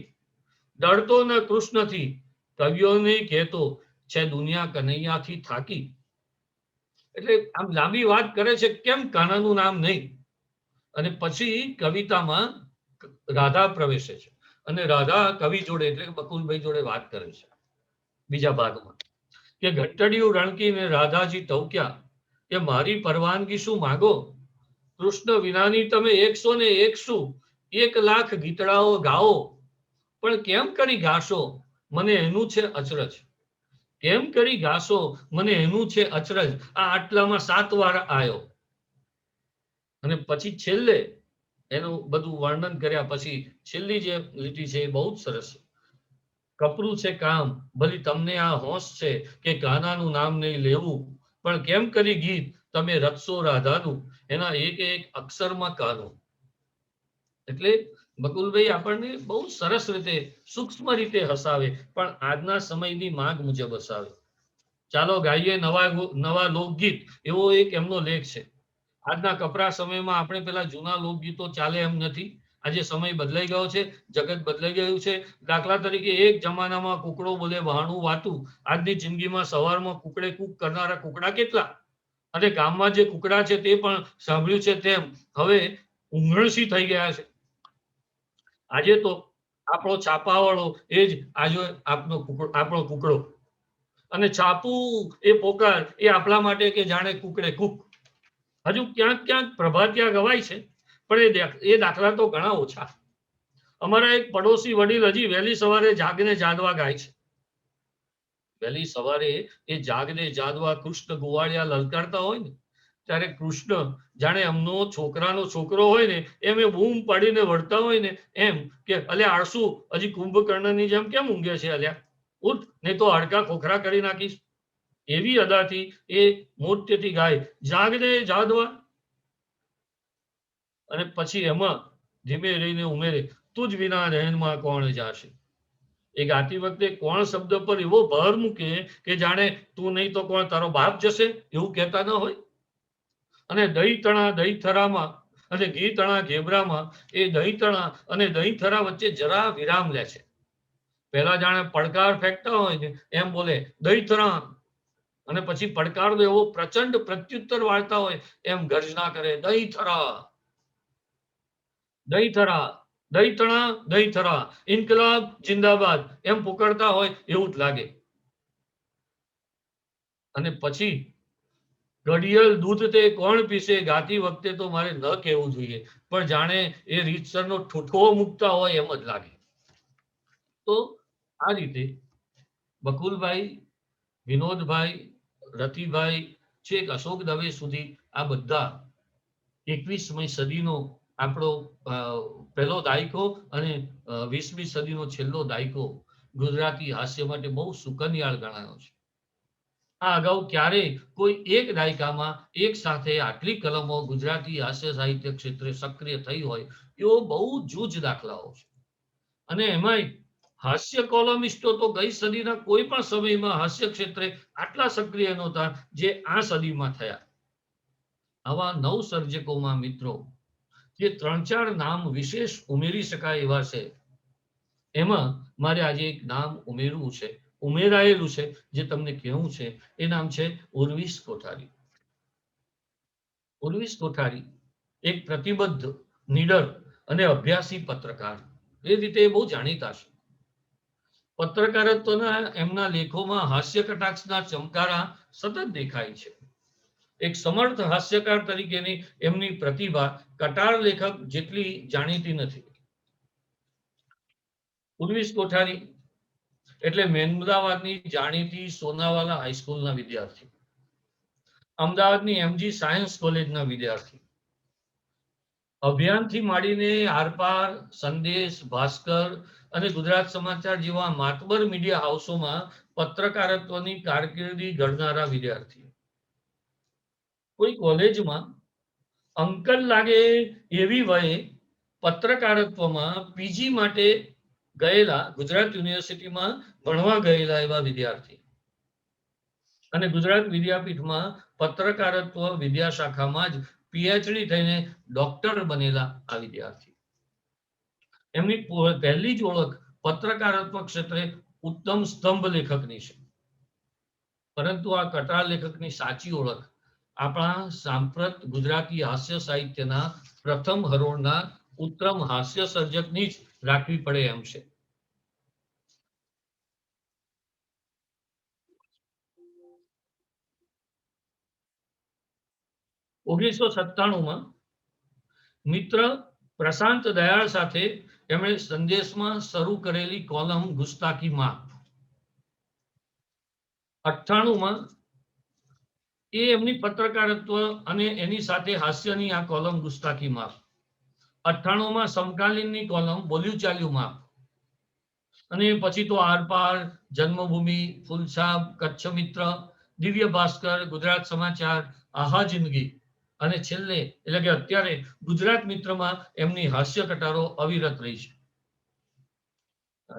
ડરતો ન કૃષ્ણથી, કવિઓને કહેતો છે દુનિયા કનૈયાથી થાકી. એટલે આમ લાંબી વાત કરે છે, કેમ કાનાનું નામ નહીં. અને પછી કવિતામાં રાધા પ્રવેશે છે અને રાધા કવિ જોડે, એટલે બકુલભાઈ જોડે વાત કરે છે બીજા ભાગમાં, કે ઘંટડિયું રણકીને રાધાજી ટવક્યા કે મારી પરવાનગી શું માગો, કૃષ્ણ વિનાની તમે 101 શું, 1,00,000 ગીતડાઓ ગાઓ, પણ કેમ કરી ગાશો, મને એનું છે અચરજ. કેમ કરી ગાશો, મને એનું છે અચરજ. આ આટલામાં 7 વાર આવ્યો. અને પછી છેલ્લે એનું બધું વર્ણન કર્યા પછી છેલ્લી જે લીટી છે એ બહુ જ સરસ છે. કપરું છે કામ, ભલી તમને આ હોશ છે કે કાનાનું નામ નહીં લેવું, પણ કેમ કરી ગીત તમે રચશો રાધાનું, એના એક એક અક્ષરમાં કાનું. એટલે બકુલભાઈ આપણને બહુ સરસ રીતે, સૂક્ષ્મ રીતે હસાવે, પણ આજના સમયની માંગ મુજબ હસાવે. ચાલો ગાઈએ નવા લોકગીત, એવો એક એમનો લેખ છે. આજના કપરા સમયમાં આપણે પેલા જૂના લોકગીતો ચાલે એમ નથી. આજે સમય બદલાઈ ગયો છે, જગત બદલાઈ ગયું છે. દાખલા તરીકે એક જમાનામાં કુકડો બોલે બહાણું વાતું, આજની જિંદગીમાં સવારમાં કુકડે કૂક કરનારા કુકડા કેટલા, અને ગામમાં જે કુકડા છે તે પણ સાંભળ્યું છે તેમ હવે ઊંઘણસી થઈ ગયા છે. આજે તો આપણો છાપાવાળો એ જ આજે આપણો કુકડો, અને છાપું એ પોકાર એ આપણા માટે કે જાણે કુકડે કૂક. હજુ ક્યાંક ક્યાંક પ્રભાતિયા ગવાય છે, પણ એ દાખલા તો ઘણા ઓછા. અમારા એક પડોશી વડીલ હજી વહેલી સવારે જાગને જાદવા ગાય છે. વહેલી સવારે એ જાગને જાદવા કૃષ્ણ ગોવાળિયા લલકારતા હોય ને, ત્યારે કૃષ્ણ જાણે એમનો છોકરાનો છોકરો હોય ને એમ એ બૂમ પાડીને વળતા હોય ને, એમ કે અલ્યા આળસુ, હજી કુંભકર્ણની જેમ કેમ ઊંઘે છે, અલ્યા ઉઠ, નહીં તો હાડકા ખોખરા કરી નાખીશ. એવી અદાથી એ મોટેથી ગાય જાગને જાદવા. અને પછી એમાં ધીમે રહીને ઉમેરે, તુજ વિના રહેનમાં કોણ જાશે. એ ગાતી વખતે કોણ શબ્દ પર એવો ભાર મૂકે કે જાણે તું નહીં તો કોણ, તારો બાપ જશે, એવું કહેતા ન હોય. અને દહીં તણા દહીં થરામાં અને ઘી તણા ઘેબરામાં, એ દહીં તણા અને દહીં થરા વચ્ચે જરા વિરામ લે છે. પહેલા જાણે પડકાર ફેંકતા હોય ને એમ બોલે દહીં થરા, અને પછી પડકારનો એવો પ્રચંડ પ્રત્યુત્તર વાળતા હોય એમ ગર્જના કરે, દહીં થરા, દહીં થરા, દહીં તણા દહીં થરા, ઇન્કલાબ જિંદાબાદ, એમ પુકારતા હોય એવું જ લાગે. અને પછી ઘડિયલ દૂધ તે કોણ પીશે, ગાતી વખતે તો મારે ન કહેવું જોઈએ, પણ જાણે એ રીતસરનો ઠૂઠો મૂકતા હોય એમ જ લાગે. તો આ રીતે બકુલભાઈ વિનોદભાઈ, રતિભાઈ, છેક અશોક દવે સુધી આ બધા 21મી સદીનો આપણો પહેલો દાયકો અને 20મી સદીનો છેલ્લો દાયકો ગુજરાતી હાસ્ય માટે બહુ સુકન્યાળ ગણાયો છે. આ અગાઉ ક્યારેય કોઈ એક દાયકામાં એક સાથે આટલી કલમો ગુજરાતી હાસ્ય સાહિત્ય ક્ષેત્રે સક્રિય થઈ હોય એવો બહુ જૂજ દાખલાઓ છે. અને એમાંય હાસ્ય કોલમિસ્ટો તો ગઈ સદીના કોઈ પણ સમયમાં હાસ્ય ક્ષેત્રે આટલા સક્રિય નહોતા જે આ સદીમાં થયા. આવા નવ સર્જકોમાં મિત્રો જે 3-4 નામ વિશેષ ઉમેરી શકાય એવા છે, એમાં મારે આજે એક નામ ઉમેરાયેલું છે જે તમને કહેવું છે. એ નામ છે ઉર્વિશ કોઠારી. ઉર્વિશ કોઠારી એક પ્રતિબદ્ધ, નીડર અને અભ્યાસી પત્રકાર, એ રીતે બહુ જાણીતા છે. પત્રકારત્વના એમના લેખોમાં હાસ્ય કટાક્ષના ચમકારા સતત દેખાય છે. એક સમર્થ હાસ્યકાર તરીકેની એમની પ્રતિભા કટાર લેખક જેટલી જાણીતી નથી. ઉર્વિશ કોઠારી એટલે અમદાવાદની જાણીતી સોનાવાલા હાઈસ્કૂલના વિદ્યાર્થી, અમદાવાદની MG સાયન્સ કોલેજના વિદ્યાર્થી, અભિયાનથી માંડીને આરપાર, સંદેશ, ભાસ્કર અને ગુજરાત સમાચાર જેવા માતબર મીડિયા હાઉસોમાં પત્રકારત્વની કારકિર્દી ઘડનારા વિદ્યાર્થી. કોઈ કોલેજમાં અંકલ લાગે એવી વયે પત્રકારત્વમાં PG માટે ગયેલા, ગુજરાત યુનિવર્સિટીમાં ભણવા ગયેલા એવા વિદ્યાર્થી અને ગુજરાત વિદ્યાપીઠમાં પત્રકારત્વ વિદ્યાશાખામાં જ PhD થઈને ડોક્ટર બનેલા આ વિદ્યાર્થી. એમની પહેલી જ ઓળખ પત્રકારત્વ ક્ષેત્રે ઉત્તમ સ્તંભ લેખકની છે. પરંતુ આ કટાર લેખકની સાચી ઓળખ આપણા સાંપ્રત ગુજરાતી હાસ્ય સાહિત્યના પ્રથમ હરોળના ઉત્તમ હાસ્ય સર્જકની જ રાખવી પડે એમ છે. ઓગણીસો 97માં મિત્ર પ્રશાંત દયાળ સાથે એમણે સંદેશમાં શરૂ કરેલી કોલમ ગુસ્તાકી માફ. 98માં એ એમની પત્રકારત્વ અને એની સાથે હાસ્યની આ કોલમ ગુસ્તાકી માફ. 98માં સમકાલીનની કોલમ બોલ્યું ચાલ્યું માફ. અને પછી તો આરપાર, જન્મભૂમિ, ફૂલછાપ, કચ્છ મિત્ર, દિવ્ય ભાસ્કર, ગુજરાત સમાચાર, આહા જિંદગી અને છેલ્લે એટલે કે અત્યારે ગુજરાત મિત્રમાં એમની હાસ્ય કટારો અવિરત રહી છે.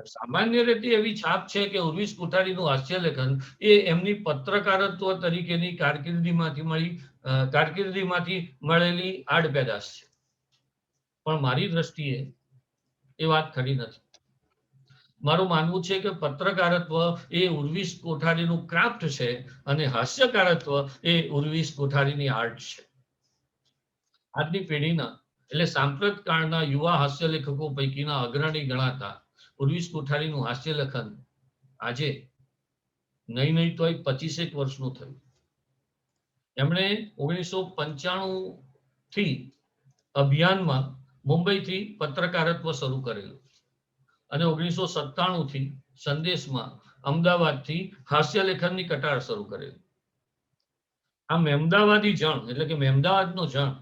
સામાન્ય રીતે એવી છાપ છે કે ઉર્વિશ કોઠારીનું હાસ્ય લેખન એ એમની પત્રકારત્વ તરીકેની કારકિર્દીમાંથી મળેલી આડપેદાશ છે. પણ મારી દ્રષ્ટિએ એ વાત ખરી નથી. મારું માનવું છે કે પત્રકારત્વ એ ઉર્વિશ કોઠારીનું ક્રાફ્ટ છે અને હાસ્યકારત્વ એ ઉર્વિશ કોઠારીની આર્ટ છે. આજની પેઢીના એટલે સાંપ્રત કાળના યુવા હાસ્ય લેખકો પૈકીના અગ્રણી ગણાતા ઉર્વિશ કોઠારીનું હાસ્ય લેખન આજે નહીં તોય 25 વર્ષનું થયું. એમણે 1995 થી અભિયાનમાં મુંબઈથી પત્રકારત્વ શરૂ કરેલું અને 1997 થી સંદેશમાં અમદાવાદથી હાસ્ય લેખનની કટાર શરૂ કરેલી. આ મહેમદાવાદી જણ એટલે કે મહેમદાવાદનો જણ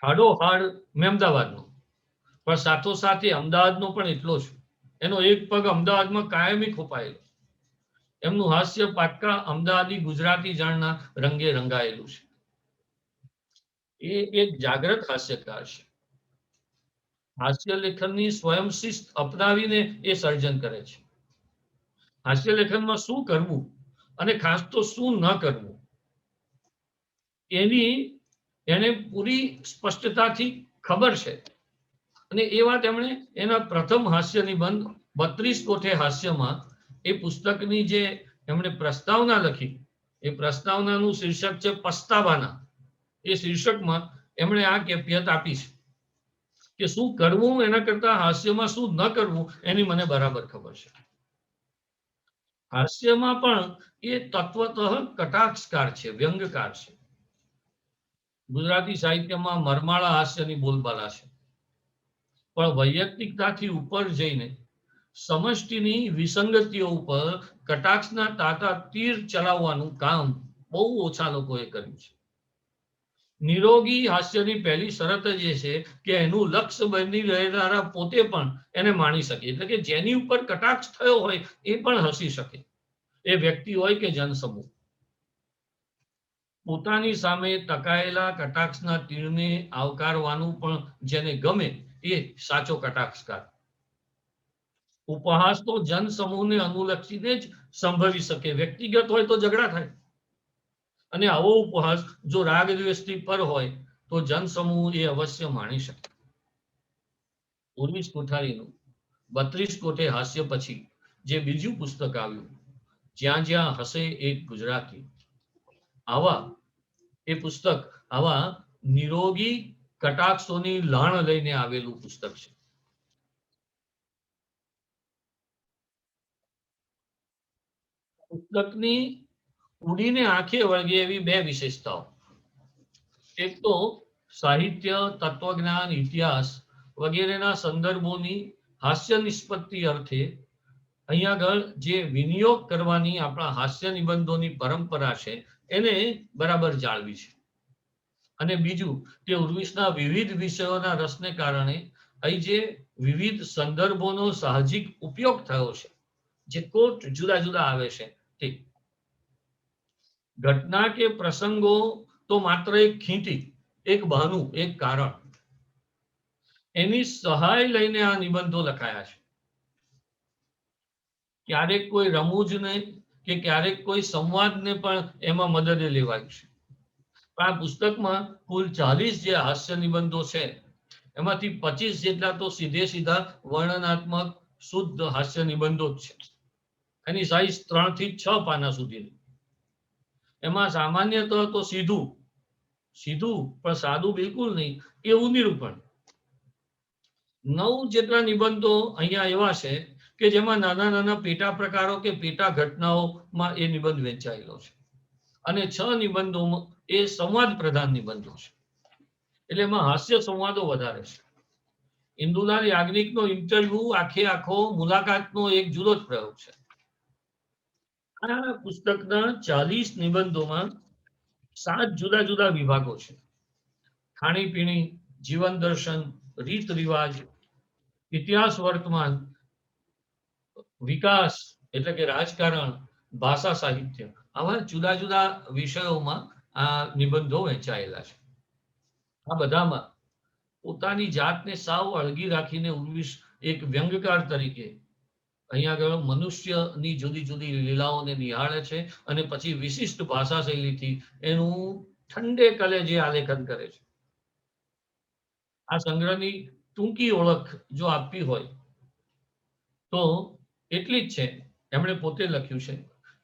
હાડોહાડ મહેમદાવાદનો, પણ સાથોસાથ અમદાવાદનો પણ એટલો જ. એનો એક પગ અમદાવાદમાં કાયમી ખોપાયેલો. એમનું હાસ્ય પાક્કા અમદાવાદી ગુજરાતી જણના રંગે રંગાયેલું છે. એ એક જાગ્રત હાસ્યકાર છે. હાસ્ય લેખનની સ્વયં શિસ્ત અપનાવીને એ સર્જન કરે છે. હાસ્ય લેખનમાં શું કરવું અને ખાસ તો શું ન કરવું એની એને પૂરી સ્પષ્ટતાથી ખબર છે. અને એ વાત એમણે એના પ્રથમ હાસ્ય નિબંધ 32 કોઠે હાસ્યમાં એ પુસ્તકની જે એમણે પ્રસ્તાવના લખી, એ પ્રસ્તાવનાનું શીર્ષક છે પસ્તાવાના. એ શીર્ષકમાં એમણે આ કેફિયત આપી છે કે શું કરવું એના કરતા હાસ્યમાં શું ન કરવું એની મને બરાબર ખબર છે. હાસ્યમાં પણ એ તત્વતઃ કટાક્ષકાર છે, વ્યંગકાર છે. ગુજરાતી સાહિત્યમાં મરમાળા હાસ્યની બોલબાલા છે, પણ વૈયક્તિકતાથી ઉપર જઈને સમષ્ટિની વિસંગતિઓ ઉપર કટાક્ષના તાતા તીર ચલાવવાનું કામ બહુ ઓછા લોકોએ કર્યું છે. નિરોગી હાસ્યની પહેલી શરત જ એ છે કે એનું લક્ષ્ય બની રહેનારા પોતે પણ એને માણી શકે, એટલે કે જેની ઉપર કટાક્ષ થયો હોય એ પણ હસી શકે, એ વ્યક્તિ હોય કે જનસમૂહ. પોતાની સામે ટકાયેલા કટાક્ષના તીરને આવકારવાનું પણ જેને ગમે એ સાચો કટાક્ષકાર. ઉપહાસ તો જનસમૂહને અનુલક્ષીને જ સંભવી શકે, વ્યક્તિગત હોય તો ઝઘડા થાય, અને આવો ઉપહાસ જો રાગ દ્વેષથી પર હોય તો જનસમૂહ એ અવશ્ય માણી શકે. ઉર્વિશ કોઠારીનું 32 કોઠે હાસ્ય પછી જે બીજું પુસ્તક આવ્યું, જ્યાં જ્યાં હસે એક ગુજરાતી, એ પુસ્તક આવા નિરોગી કટાક્ષોની લાણ લઈને આવેલું પુસ્તક છે. પુસ્તકની ઉડીને આંખે વળગે એવી બે વિશેષતાઓ. એક તો સાહિત્ય, તત્વજ્ઞાન, ઇતિહાસ વગેરેના સંદર્ભોની હાસ્ય નિષ્પત્તિ અર્થે અહીંયા આગળ જે વિનિયોગ કરવાની આપણા હાસ્ય નિબંધોની પરંપરા છે એને બરાબર જાળવી છે. અને બીજું કે ઉર્વિશના વિવિધ વિષયોના રસને કારણે અહીં જે વિવિધ સંદર્ભોનો સાહજિક ઉપયોગ થયો છે, જે કોટ જુદા જુદા આવે છે તે ઘટના કે પ્રસંગો તો માત્ર એક ખીંટી, એક બહાનું, એક કારણ, એની સહાય લઈને આ નિબંધો લખાયા છે. ક્યારેક કોઈ રમૂજને કે ક્યારેક કોઈ સંવાદને પણ એમાં મદદે લેવાયું છે. આ પુસ્તકમાં કુલ 40 જે હાસ્ય નિબંધો છે એમાંથી 25 જેટલા તો સીધે સીધા વર્ણનાત્મક શુદ્ધ હાસ્ય નિબંધો જ છે. એની સાઈઝ 3 થી 6 પાના સુધીની. એમાં સામાન્યતઃ તો સીધું પણ સાદું બિલકુલ નહીં એવું નિરૂપણ. 9 જેટલા નિબંધો અહીંયા એવા છે કે જેમાં નાના નાના પેટા પ્રકારો કે પેટા ઘટનાઓમાં એ નિબંધ વહેંચાયેલો છે, અને 6 નિબંધો એ સંવાદ પ્રધાન નિબંધો છે, એટલે એમાં હાસ્ય સંવાદો વધારે છે. ઇન્દુલાલ યાજ્ઞિકનો ઇન્ટરવ્યુ આખે આખો મુલાકાતનો એક જુદો જ પ્રયોગ છે. આ પુસ્તકના 40 નિબંધોમાં 7 જુદા જુદા વિભાગો છે: ખાણીપીણી, જીવન દર્શન, રીત રિવાજ, ઇતિહાસ વર્તમાન, વિકાસ એટલે કે રાજકારણ, ભાષા સાહિત્ય, આવા જુદા જુદા વિષયોમાં આ નિબંધો વહેંચાયેલા છે. આ બધામાં પોતાની જાતને સાવ અળગી રાખીને ઉર્વિશ એક વ્યંગકાર તરીકે અહીંયા આગળ મનુષ્યની જુદી જુદી લીલાઓને નિહાળે છે, અને પછી વિશિષ્ટ ભાષા શૈલીથી એનું ઠંડે કલેજે આલેખન કરે છે. આ સંગ્રહની ટૂંકી ઓળખ જો આપવી હોય તો એટલી જ છે, એમણે પોતે લખ્યું છે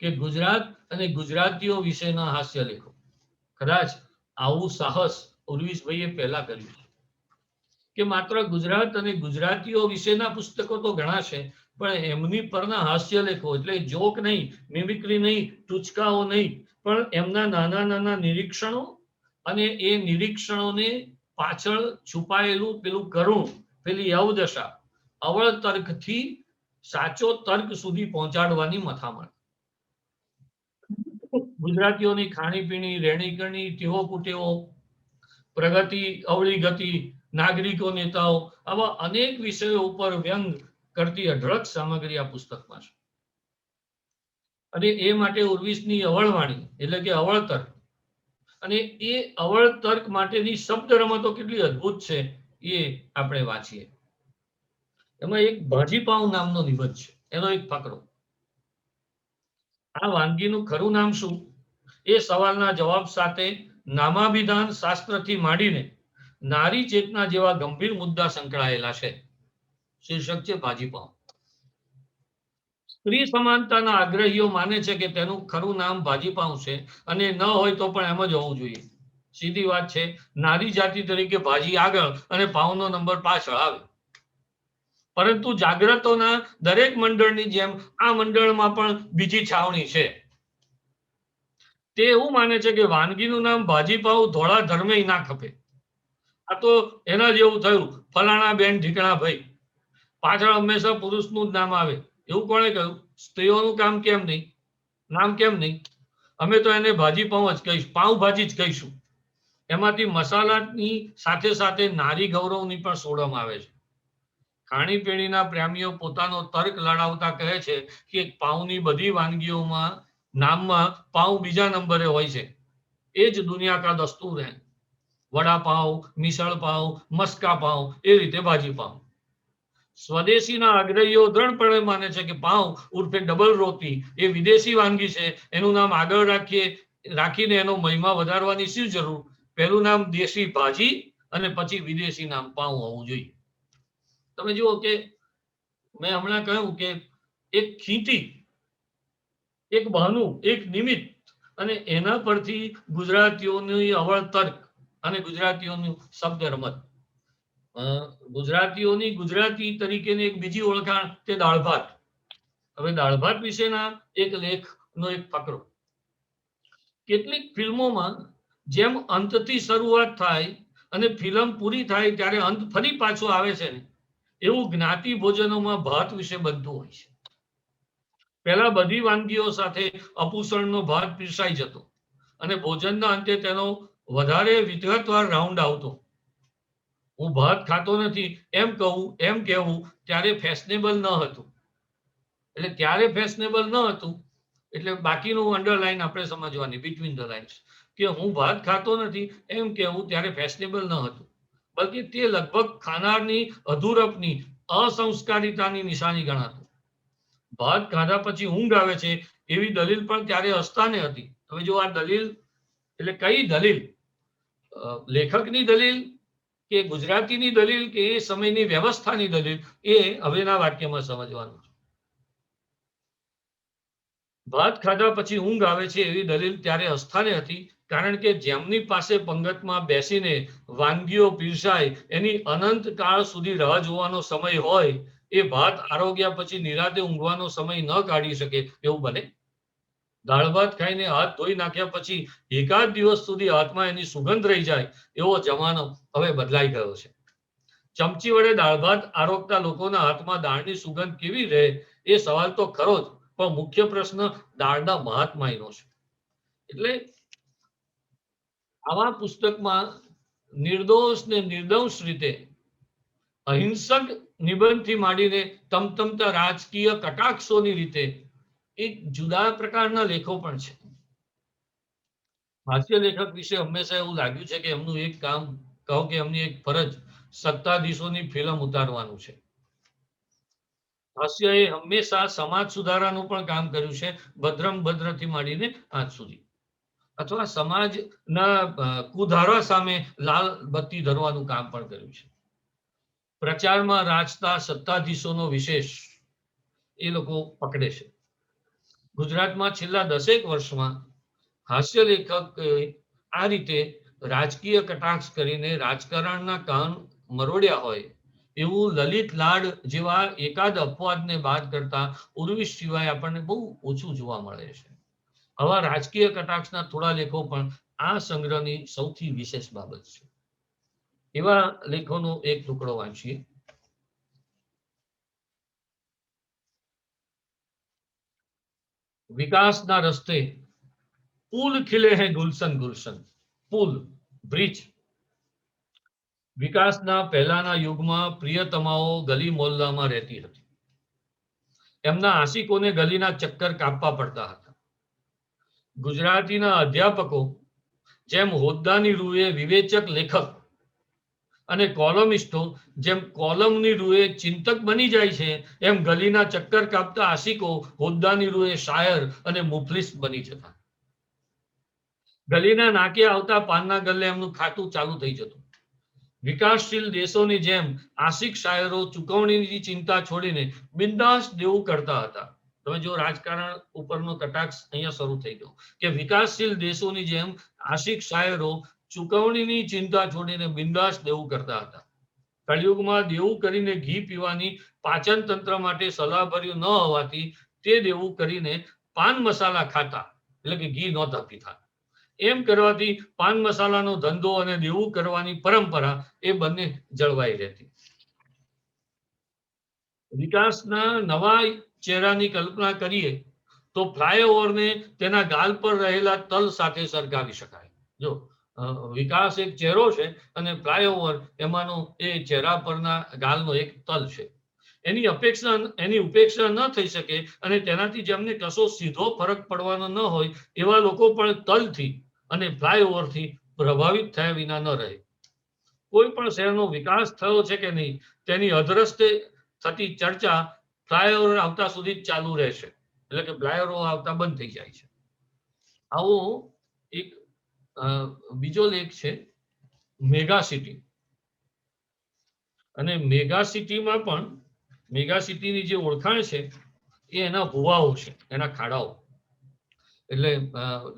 કે ગુજરાત અને ગુજરાતીઓ વિશેના હાસ્ય લેખો. કદાચ આવું સાહસ ઉર્વિશભાઈએ પહેલા કર્યું છે કે માત્ર ગુજરાત અને ગુજરાતીઓ વિશેના પુસ્તકો તો ઘણા છે, પણ એમની પરના હાસ્ય લેખો, એટલે જોક નહીં, મિમિક્રી નહીં, ટૂચકાઓ નહીં, પણ એમના નાના નાના નિરીક્ષણો, અને એ નિરીક્ષણોને પાછળ છુપાયેલું પેલું કરુણ, પેલી અવદશા, અવળ તર્કથી સાચો તર્ક સુધી પહોંચાડવાની મથામણ. ગુજરાતીઓની ખાણીપીણી, રહેણીકરણી, ટેવો કુટેવો, પ્રગતિ, અવળી ગતિ, નાગરિકો, નેતાઓ, આવા અનેક વિષયો ઉપર વ્યંગ કરતી અઢળક સામગ્રી આ પુસ્તકમાં છે. અને એ માટે ઉર્વિશની અવળવાણી એટલે કે અવળ તર્ક, અને એ અવળ તર્ક માટેની શબ્દ રમતો કેટલી અદ્ભુત છે એ આપણે વાંચીએ. એમાં એક ભાજીપાઉં નામનો નિબંધ છે, એનો એક ફકરો. આ વાનગીનું ખરું નામ શું, એ સવાલના જવાબ સાથે નામાભિધાન શાસ્ત્રથી માંડીને નારી ચેતના જેવા ગંભીર મુદ્દા સંકળાયેલા છે. શીર્ષક છે ભાજીપાઉં. સ્ત્રી સમાનતાના આગ્રહીઓ માને છે કે તેનું ખરું નામ ભાજીપાઉં છે, અને ન હોય તો પણ એમ જ હોવું જોઈએ. સીધી વાત છે, નારી જાતિ તરીકે ભાજી આગળ અને પાઉંનો નંબર પાછળ આવે. પરંતુ જાગ્રતોના દરેક મંડળની જેમ આ મંડળમાં પણ બીજી છાવણી છે. તે એવું માને છે કે વાનગીનું નામ ભાજીપાઉં ધોળા ધર્મે ના ખપે. આ તો એના જેવું થયું, ફલાણા બેન ઢીકણા ભાઈ. પાછળ હંમેશા પુરુષનું જ નામ આવે. એવું કોણે કહ્યું? સ્ત્રીઓનું કામ કેમ નહીં, નામ કેમ નહીં? અમે તો એને ભાજી પાઉં જ કહીશું, પાઉંભાજી જ કહીશું. એમાંથી મસાલાની સાથે સાથે નારી ગૌરવની પણ સોડવામાં આવે છે. ખાણીપીણીના પ્રેમીઓ પોતાનો તર્ક લડાવતા કહે છે કે પાઉંની બધી વાનગીઓમાં નામમાં પાઉં બીજા નંબરે હોય છે. એ જ દુનિયા કા દસ્તુર હે. વડાપાઉં, મિસળ પાઉં, મસ્કા પાઉં, એ રીતે ભાજી પાઉં. સ્વદેશીના આગ્રહીઓ દ્રઢપણે માને છે કે પાઉં ઉર્ફે ડબલ રોટી એ વિદેશી વાનગી છે. એનું નામ આગળ રાખીને એનો મહિમા વધારવાની શું જરૂર? પહેલું નામ દેશી ભાજી અને પછી વિદેશી નામ પાઉં હોવું જોઈએ. તમે જુઓ કે મેં હમણાં કહ્યું કે એક ખીંટી, એક બહાનું, એક નિમિત્ત, અને એના પરથી ગુજરાતીઓની અવળ તર્ક અને ગુજરાતીઓનું શબ્દ રમત. ગુજરાતીઓની ગુજરાતી તરીકેની એક બીજી ઓળખાણ તે દાળ ભાત. હવે દાળ ભાત વિશેના એક લેખનો એક ફકરો. કેટલીક ફિલ્મોમાં જેમ અંતથી શરૂઆત થાય અને ફિલ્મ પૂરી થાય ત્યારે અંત ફરી પાછો આવે છે ને, એવું જ્ઞાતિ ભોજનોમાં ભાત વિશે બનતું હોય છે. પહેલા બધી વાનગીઓ સાથે અપુસણનો ભાત પીરસાઈ જતો અને ભોજનના અંતે તેનો વધારે વિગતવાર રાઉન્ડ આવતો. હું ભાત ખાતો નથી એમ કહેવું ત્યારે ફેશનેબલ ન હતું. એટલે ત્યારે ફેશનેબલ ન હતું એટલે બાકીનું અંડરલાઈન આપણે સમજવાની, બિટવીન ધ લાઇન્સ, કે હું ભાત ખાતો નથી એમ કહેવું ત્યારે ફેશનેબલ ન હતું, બલ્કિ તે લગભગ ખાનારની અધૂરપની, અસંસ્કારિતાની નિશાની ગણાતું. ભાત ખાધા પછી ઊંઘ આવે છે એવી દલીલ પણ ત્યારે અસ્તાને હતી. હવે જો આ દલીલ એટલે કઈ દલીલ? લેખકની દલીલ કે ગુજરાતીની દલીલ કે એ સમયની વ્યવસ્થાની દલીલ? એ હવેના વાક્યમાં સમજવાનું છે. ભાત ખાધા પછી ઊંઘ આવે છે એવી દલીલ ત્યારે અસ્થાને હતી, કારણ કે જેમની પાસે પંગતમાં બેસીને વાનગીઓ પીરસાય એની અનંત કાળ સુધી રાહ જોવાનો સમય હોય, એ ભાત આરોગ્યા પછી નિરાતે ઊંઘવાનો સમય ન કાઢી શકે એવું બને? દાળ ભાત ખાઈને હાથ ધોઈ નાખ્યા પછી એકાદ દિવસ સુધી હાથમાં એની સુગંધ રહી જાય એવો જમાનો હવે બદલાઈ ગયો છે. ચમચી વડે દાળ ભાત આરોગતા લોકોના હાથમાં દાળની સુગંધ કેવી રહે એ સવાલ તો ખરો જ, પણ મુખ્ય પ્રશ્ન દાળના મહાત્માયનો છે. એટલે આવા પુસ્તકમાં નિર્દોષ ને નિર્દંશ રીતે અહિંસક નિબંધથી માંડીને તમતમતા રાજકીય કટાક્ષોની રીતે એક જુદા પ્રકારના લેખો પણ છે. હાસ્ય લેખક વિશે હંમેશા એવું લાગ્યું છે કે એમનું એક કામ, કહો કે એમની એક ફરજ સત્તાધીશોની ફિલ્મ ઉતારવાનું છે. હાસ્યએ હંમેશા સમાજ સુધારાનું પણ કામ કર્યું છે, ભદ્રમ ભદ્રથી માંડીને આજ સુધી, અથવા સમાજના કુધારા સામે લાલ બત્તી ધરવાનું કામ પણ કર્યું છે. પ્રચારમાં રાજતા સત્તાધીશોનો વિશેષ એ લોકો પકડે છે. ગુજરાતમાં છેલ્લા 10 વર્ષમાં હાસ્ય લેખક આ રીતે રાજકીય કટાક્ષ કરીને રાજકારણના કાન મરોડ્યા હોય એવું લલિત લાડ જેવા એકાદ અપવાદને બાદ કરતા ઉર્વિશ સિવાય આપણને બહુ ઓછું જોવા મળે છે. આવા રાજકીય કટાક્ષના થોડા લેખો પણ આ સંગ્રહની સૌથી વિશેષ બાબત છે. એવા લેખોનો એક ટુકડો વાંચીએ. વિકાસના રસ્તે પુલ ખીલે હૈ ગુલશન ગુલશન. પુલ, બ્રિજ. વિકાસના પહેલાના યુગમાં પ્રિયતમાઓ ગલી મોહલ્લામાં રહેતી હતી. એમના આશિકોને ગલીના ચક્કર કાપવા પડતા હતા. ગુજરાતીના અધ્યાપકો જેમ હોદ્દાની રૂએ વિવેચક લેખક અને કોલમિસ્ટો જેમ કોલમની રૂએ ચિંતક બની જાય છે, એમ ગલીના ચક્કર કાપતા આશિકો હોદ્દાની રૂએ શાયર અને મુફલિસ બની જતા. ગલીના નાકે આવતા પાનના ગલ્લે એમનું ખાતું ચાલુ થઈ જતું. વિકાસશીલ દેશોની જેમ આશિક શાયરો ચૂકવણીની ચિંતા છોડીને બિંદાસ દેવું કરતા હતા. તમે જો રાજકારણ ઉપરનો કટાક્ષ અહીંયા શરૂ થઈ ગયો કે વિકાસશીલ દેશોની જેમ આશિક શાયરો ચૂકવણીની ચિંતા છોડીને બિંદાસ દેવું કરતા હતા. કળિયુગમાં દેવું કરીને ઘી પીવાની પાચન તંત્ર માટે સલાહભર્યું ન હોવાથી તે દેવું કરીને પાન મસાલા ખાતા, એટલે કે ઘી નહોતા પીતા. એમ કરવાથી પાન મસાલાનો ધંધો અને દેવું કરવાની પરંપરા એ બંને જળવાઈ રહેતી. વિકાસના નવા ચહેરાની કલ્પના કરીએ તો ફ્લાયઓવરને તેના ગાલ પર રહેલા તલ સાથે સરખાવી શકાય. જો વિકાસ એક ચહેરો છે અને ફ્લાયઓવર એમાંનો એ ચહેરા પરના ગાલનો એક તલ છે. એની ઉપેક્ષા ન થઈ શકે અને તેનાથી જેમને કશો સીધો ફરક પડવાનો ન હોય એવા લોકો પણ તલથી અને ફ્લાયઓવરથી પ્રભાવિત થયા વિના ન રહે. કોઈ પણ શહેરનો વિકાસ થયો છે કે નહીં તેની અધરસ્તે થતી ચર્ચા ફ્લાયઓવર આવતા સુધી જ ચાલુ રહેશે, એટલે કે ફ્લાયઓવર આવતા બંધ થઈ જાય છે. આવો એક બીજો લેખ છે મેગા સિટી. અને મેગા સિટીમાં પણ મેગા સિટીની જે ઓળખાણ છે એ એના ભુવાઓ છે, એના ખાડાઓ. એટલે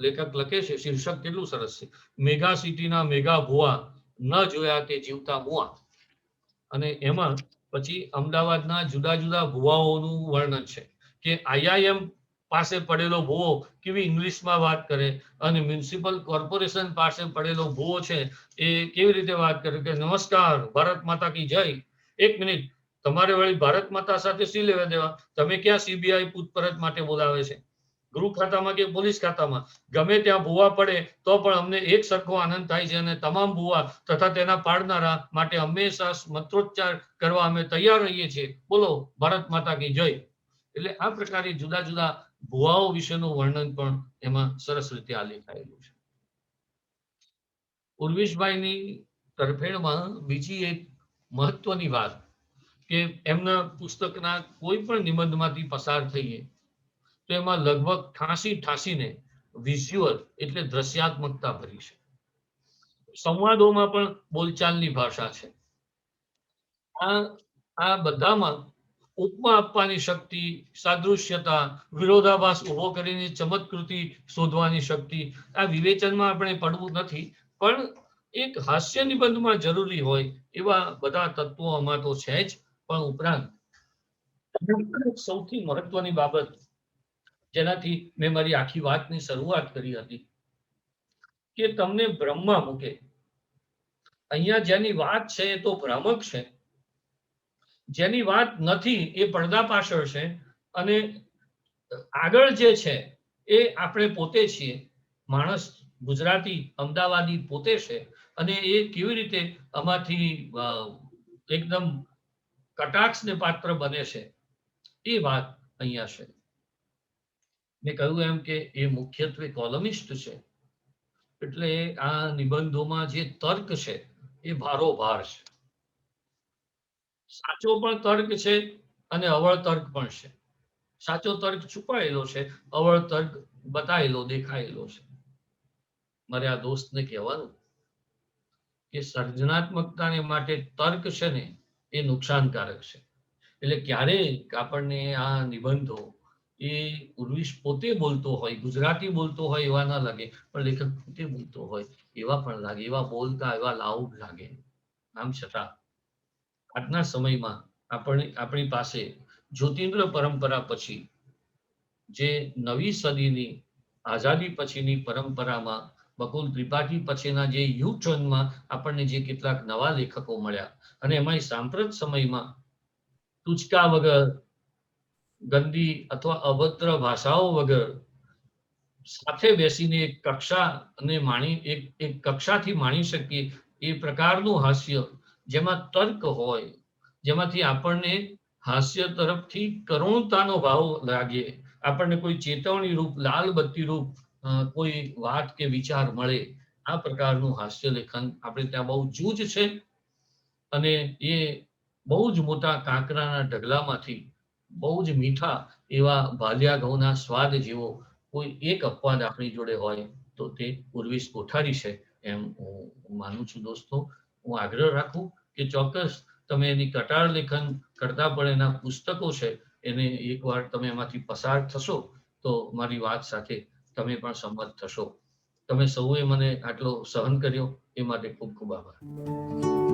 લેખક લખે છે, શીર્ષક કેટલું સરસ છે, મેગા સિટીના મેગા ભુવા ન જોયા તે જીવતા મુવા. અને એમાં પછી અમદાવાદના જુદા જુદા ભુવાઓનું વર્ણન છે કે IIM પાસે પડેલો ભુવો કેવી ઇંગ્લિશમાં વાત કરે અને મ્યુનિસિપલ કોર્પોરેશન પાસે પડેલો ભુવો છે એ કેવી રીતે વાત કરે કે નમસ્કાર, ભારત માતા કી જય. એક મિનિટ, તમારે વળી ભારત માતા સાથે શી લેવા દેવા? તમે ક્યાં CBI પૂછપરછ માટે બોલાવે છે? ગૃહ ખાતામાં કે પોલીસ ખાતામાં ગમે ત્યાં ભુવા પડે તો પણ અમને એક સરખો આનંદ થાય છે અને તમામ ભુવા તથા તેના પાડનારા માટે હંમેશા મંત્રોચ્ચાર કરવા અમે તૈયાર રહીએ છીએ. બોલો ભારત માતા કી જય. એટલે આ પ્રકારે જુદા જુદા ભુવાઓ વિશેનું વર્ણન પણ એમાં સરસ રીતે આલેખાયેલું છે. ઉર્વિશભાઈની તરફેણમાં બીજી એક મહત્વની વાત કે એમના પુસ્તકના કોઈ પણ નિબંધમાંથી પસાર થઈએ તો એમાં લગભગ ઠાંસીને વિઝ્યુઅલ એટલે દ્રશ્યાત્મકતા ભરી છે. સંવાદોમાં પણ બોલચાલની ભાષા છે. આ બધામાં ઉપમા આપવાની શક્તિ, સાદૃશ્યતા, વિરોધાભાસ ઉભો કરીને ચમત્કૃતિ શોધવાની શક્તિ, આ વિવેચનમાં આપણે પડવું નથી, પણ એક હાસ્ય નિબંધમાં જરૂરી હોય એવા બધા તત્વો આમાં તો છે જ. પણ ઉપરાંત સૌથી મહત્વની બાબત જેનાથી મેં મારી આખી વાતની શરૂઆત કરી હતી કે તમને ભ્રમમાં મૂકે. અહીંયા જેની વાત છે એ તો ભ્રામક છે, જેની વાત નથી એ પડદા પાછળ છે, અને આગળ જે છે એ આપણે પોતે છીએ. માણસ ગુજરાતી અમદાવાદી પોતે છે અને એ કેવી રીતે આમાંથી એકદમ કટાક્ષને પાત્ર બને છે એ વાત અહીંયા છે. મેં કહ્યું એમ કે એ મુખ્યત્વે કોલમિસ્ટ છે, એટલે આ નિબંધોમાં જે તર્ક છે એ ભારોભાર છે. સાચો પણ તર્ક છે અને અવળ તર્ક પણ છે. સાચો તર્ક છુપાયેલો છે, અવળ તર્ક બતાયેલો દેખાયેલો છે. મારે આ દોસ્તને કહેવાનું કે સર્જનાત્મકતાને માટે તર્ક છે ને એ નુકસાનકારક છે. એટલે ક્યારેક આપણને આ નિબંધો એ ઉર્વિશ પોતે બોલતો હોય, ગુજરાતી બોલતો હોય એવા ના લાગે, પણ લેખક પોતે બોલતો હોય એવા પણ લાગે, એવા બોલતા એવા લાઉડ લાગે. આમ છતાં આજના સમયમાં આપણી પાસે જ્યોતિન્દ્ર પરંપરા પછી જે નવી સદીની આઝાદી પછીની પરંપરામાં બકુલ ત્રિપાઠી પછીના જે યુ-ટર્નમાં આપણને જે કેટલાક નવા લેખકો મળ્યા અને એમાં સાંપ્રત સમયમાં ટૂચકા વગર, ગંદી અથવા અભદ્ર ભાષાઓ વગર સાથે બેસીને એક કક્ષાથી માણી શકીએ એ પ્રકારનું હાસ્ય, જેમાં તર્ક હોય, જેમાંથી આપણને હાસ્ય તરફથી કરુણતાનો ભાવ લાગે, આપણને કોઈ ચેતવણી રૂપ, લાલ બત્તી રૂપ કોઈ વાત કે વિચાર મળે, આ પ્રકારનું હાસ્ય લેખન આપણે ત્યાં બહુ જૂજ છે. અને એ બહુ જ મોટા કાંકરાના ઢગલામાંથી બહુ જ મીઠા એવા ભાલિયા ઘઉંના સ્વાદ જેવો કોઈ એક અપવાદ આપણી જોડે હોય તો તે ઉર્વિશ કોઠારી છે, એમ હું માનું છું. દોસ્તો, હું આગ્રહ રાખું કે ચોક્કસ તમે એની કટાર લેખન કરતા પણ એના પુસ્તકો છે એને એકવાર તમે એમાંથી પસાર થશો તો મારી વાત સાથે તમે પણ સંમત થશો. તમે સૌએ મને આટલો સહન કર્યો એ માટે ખૂબ ખૂબ આભાર.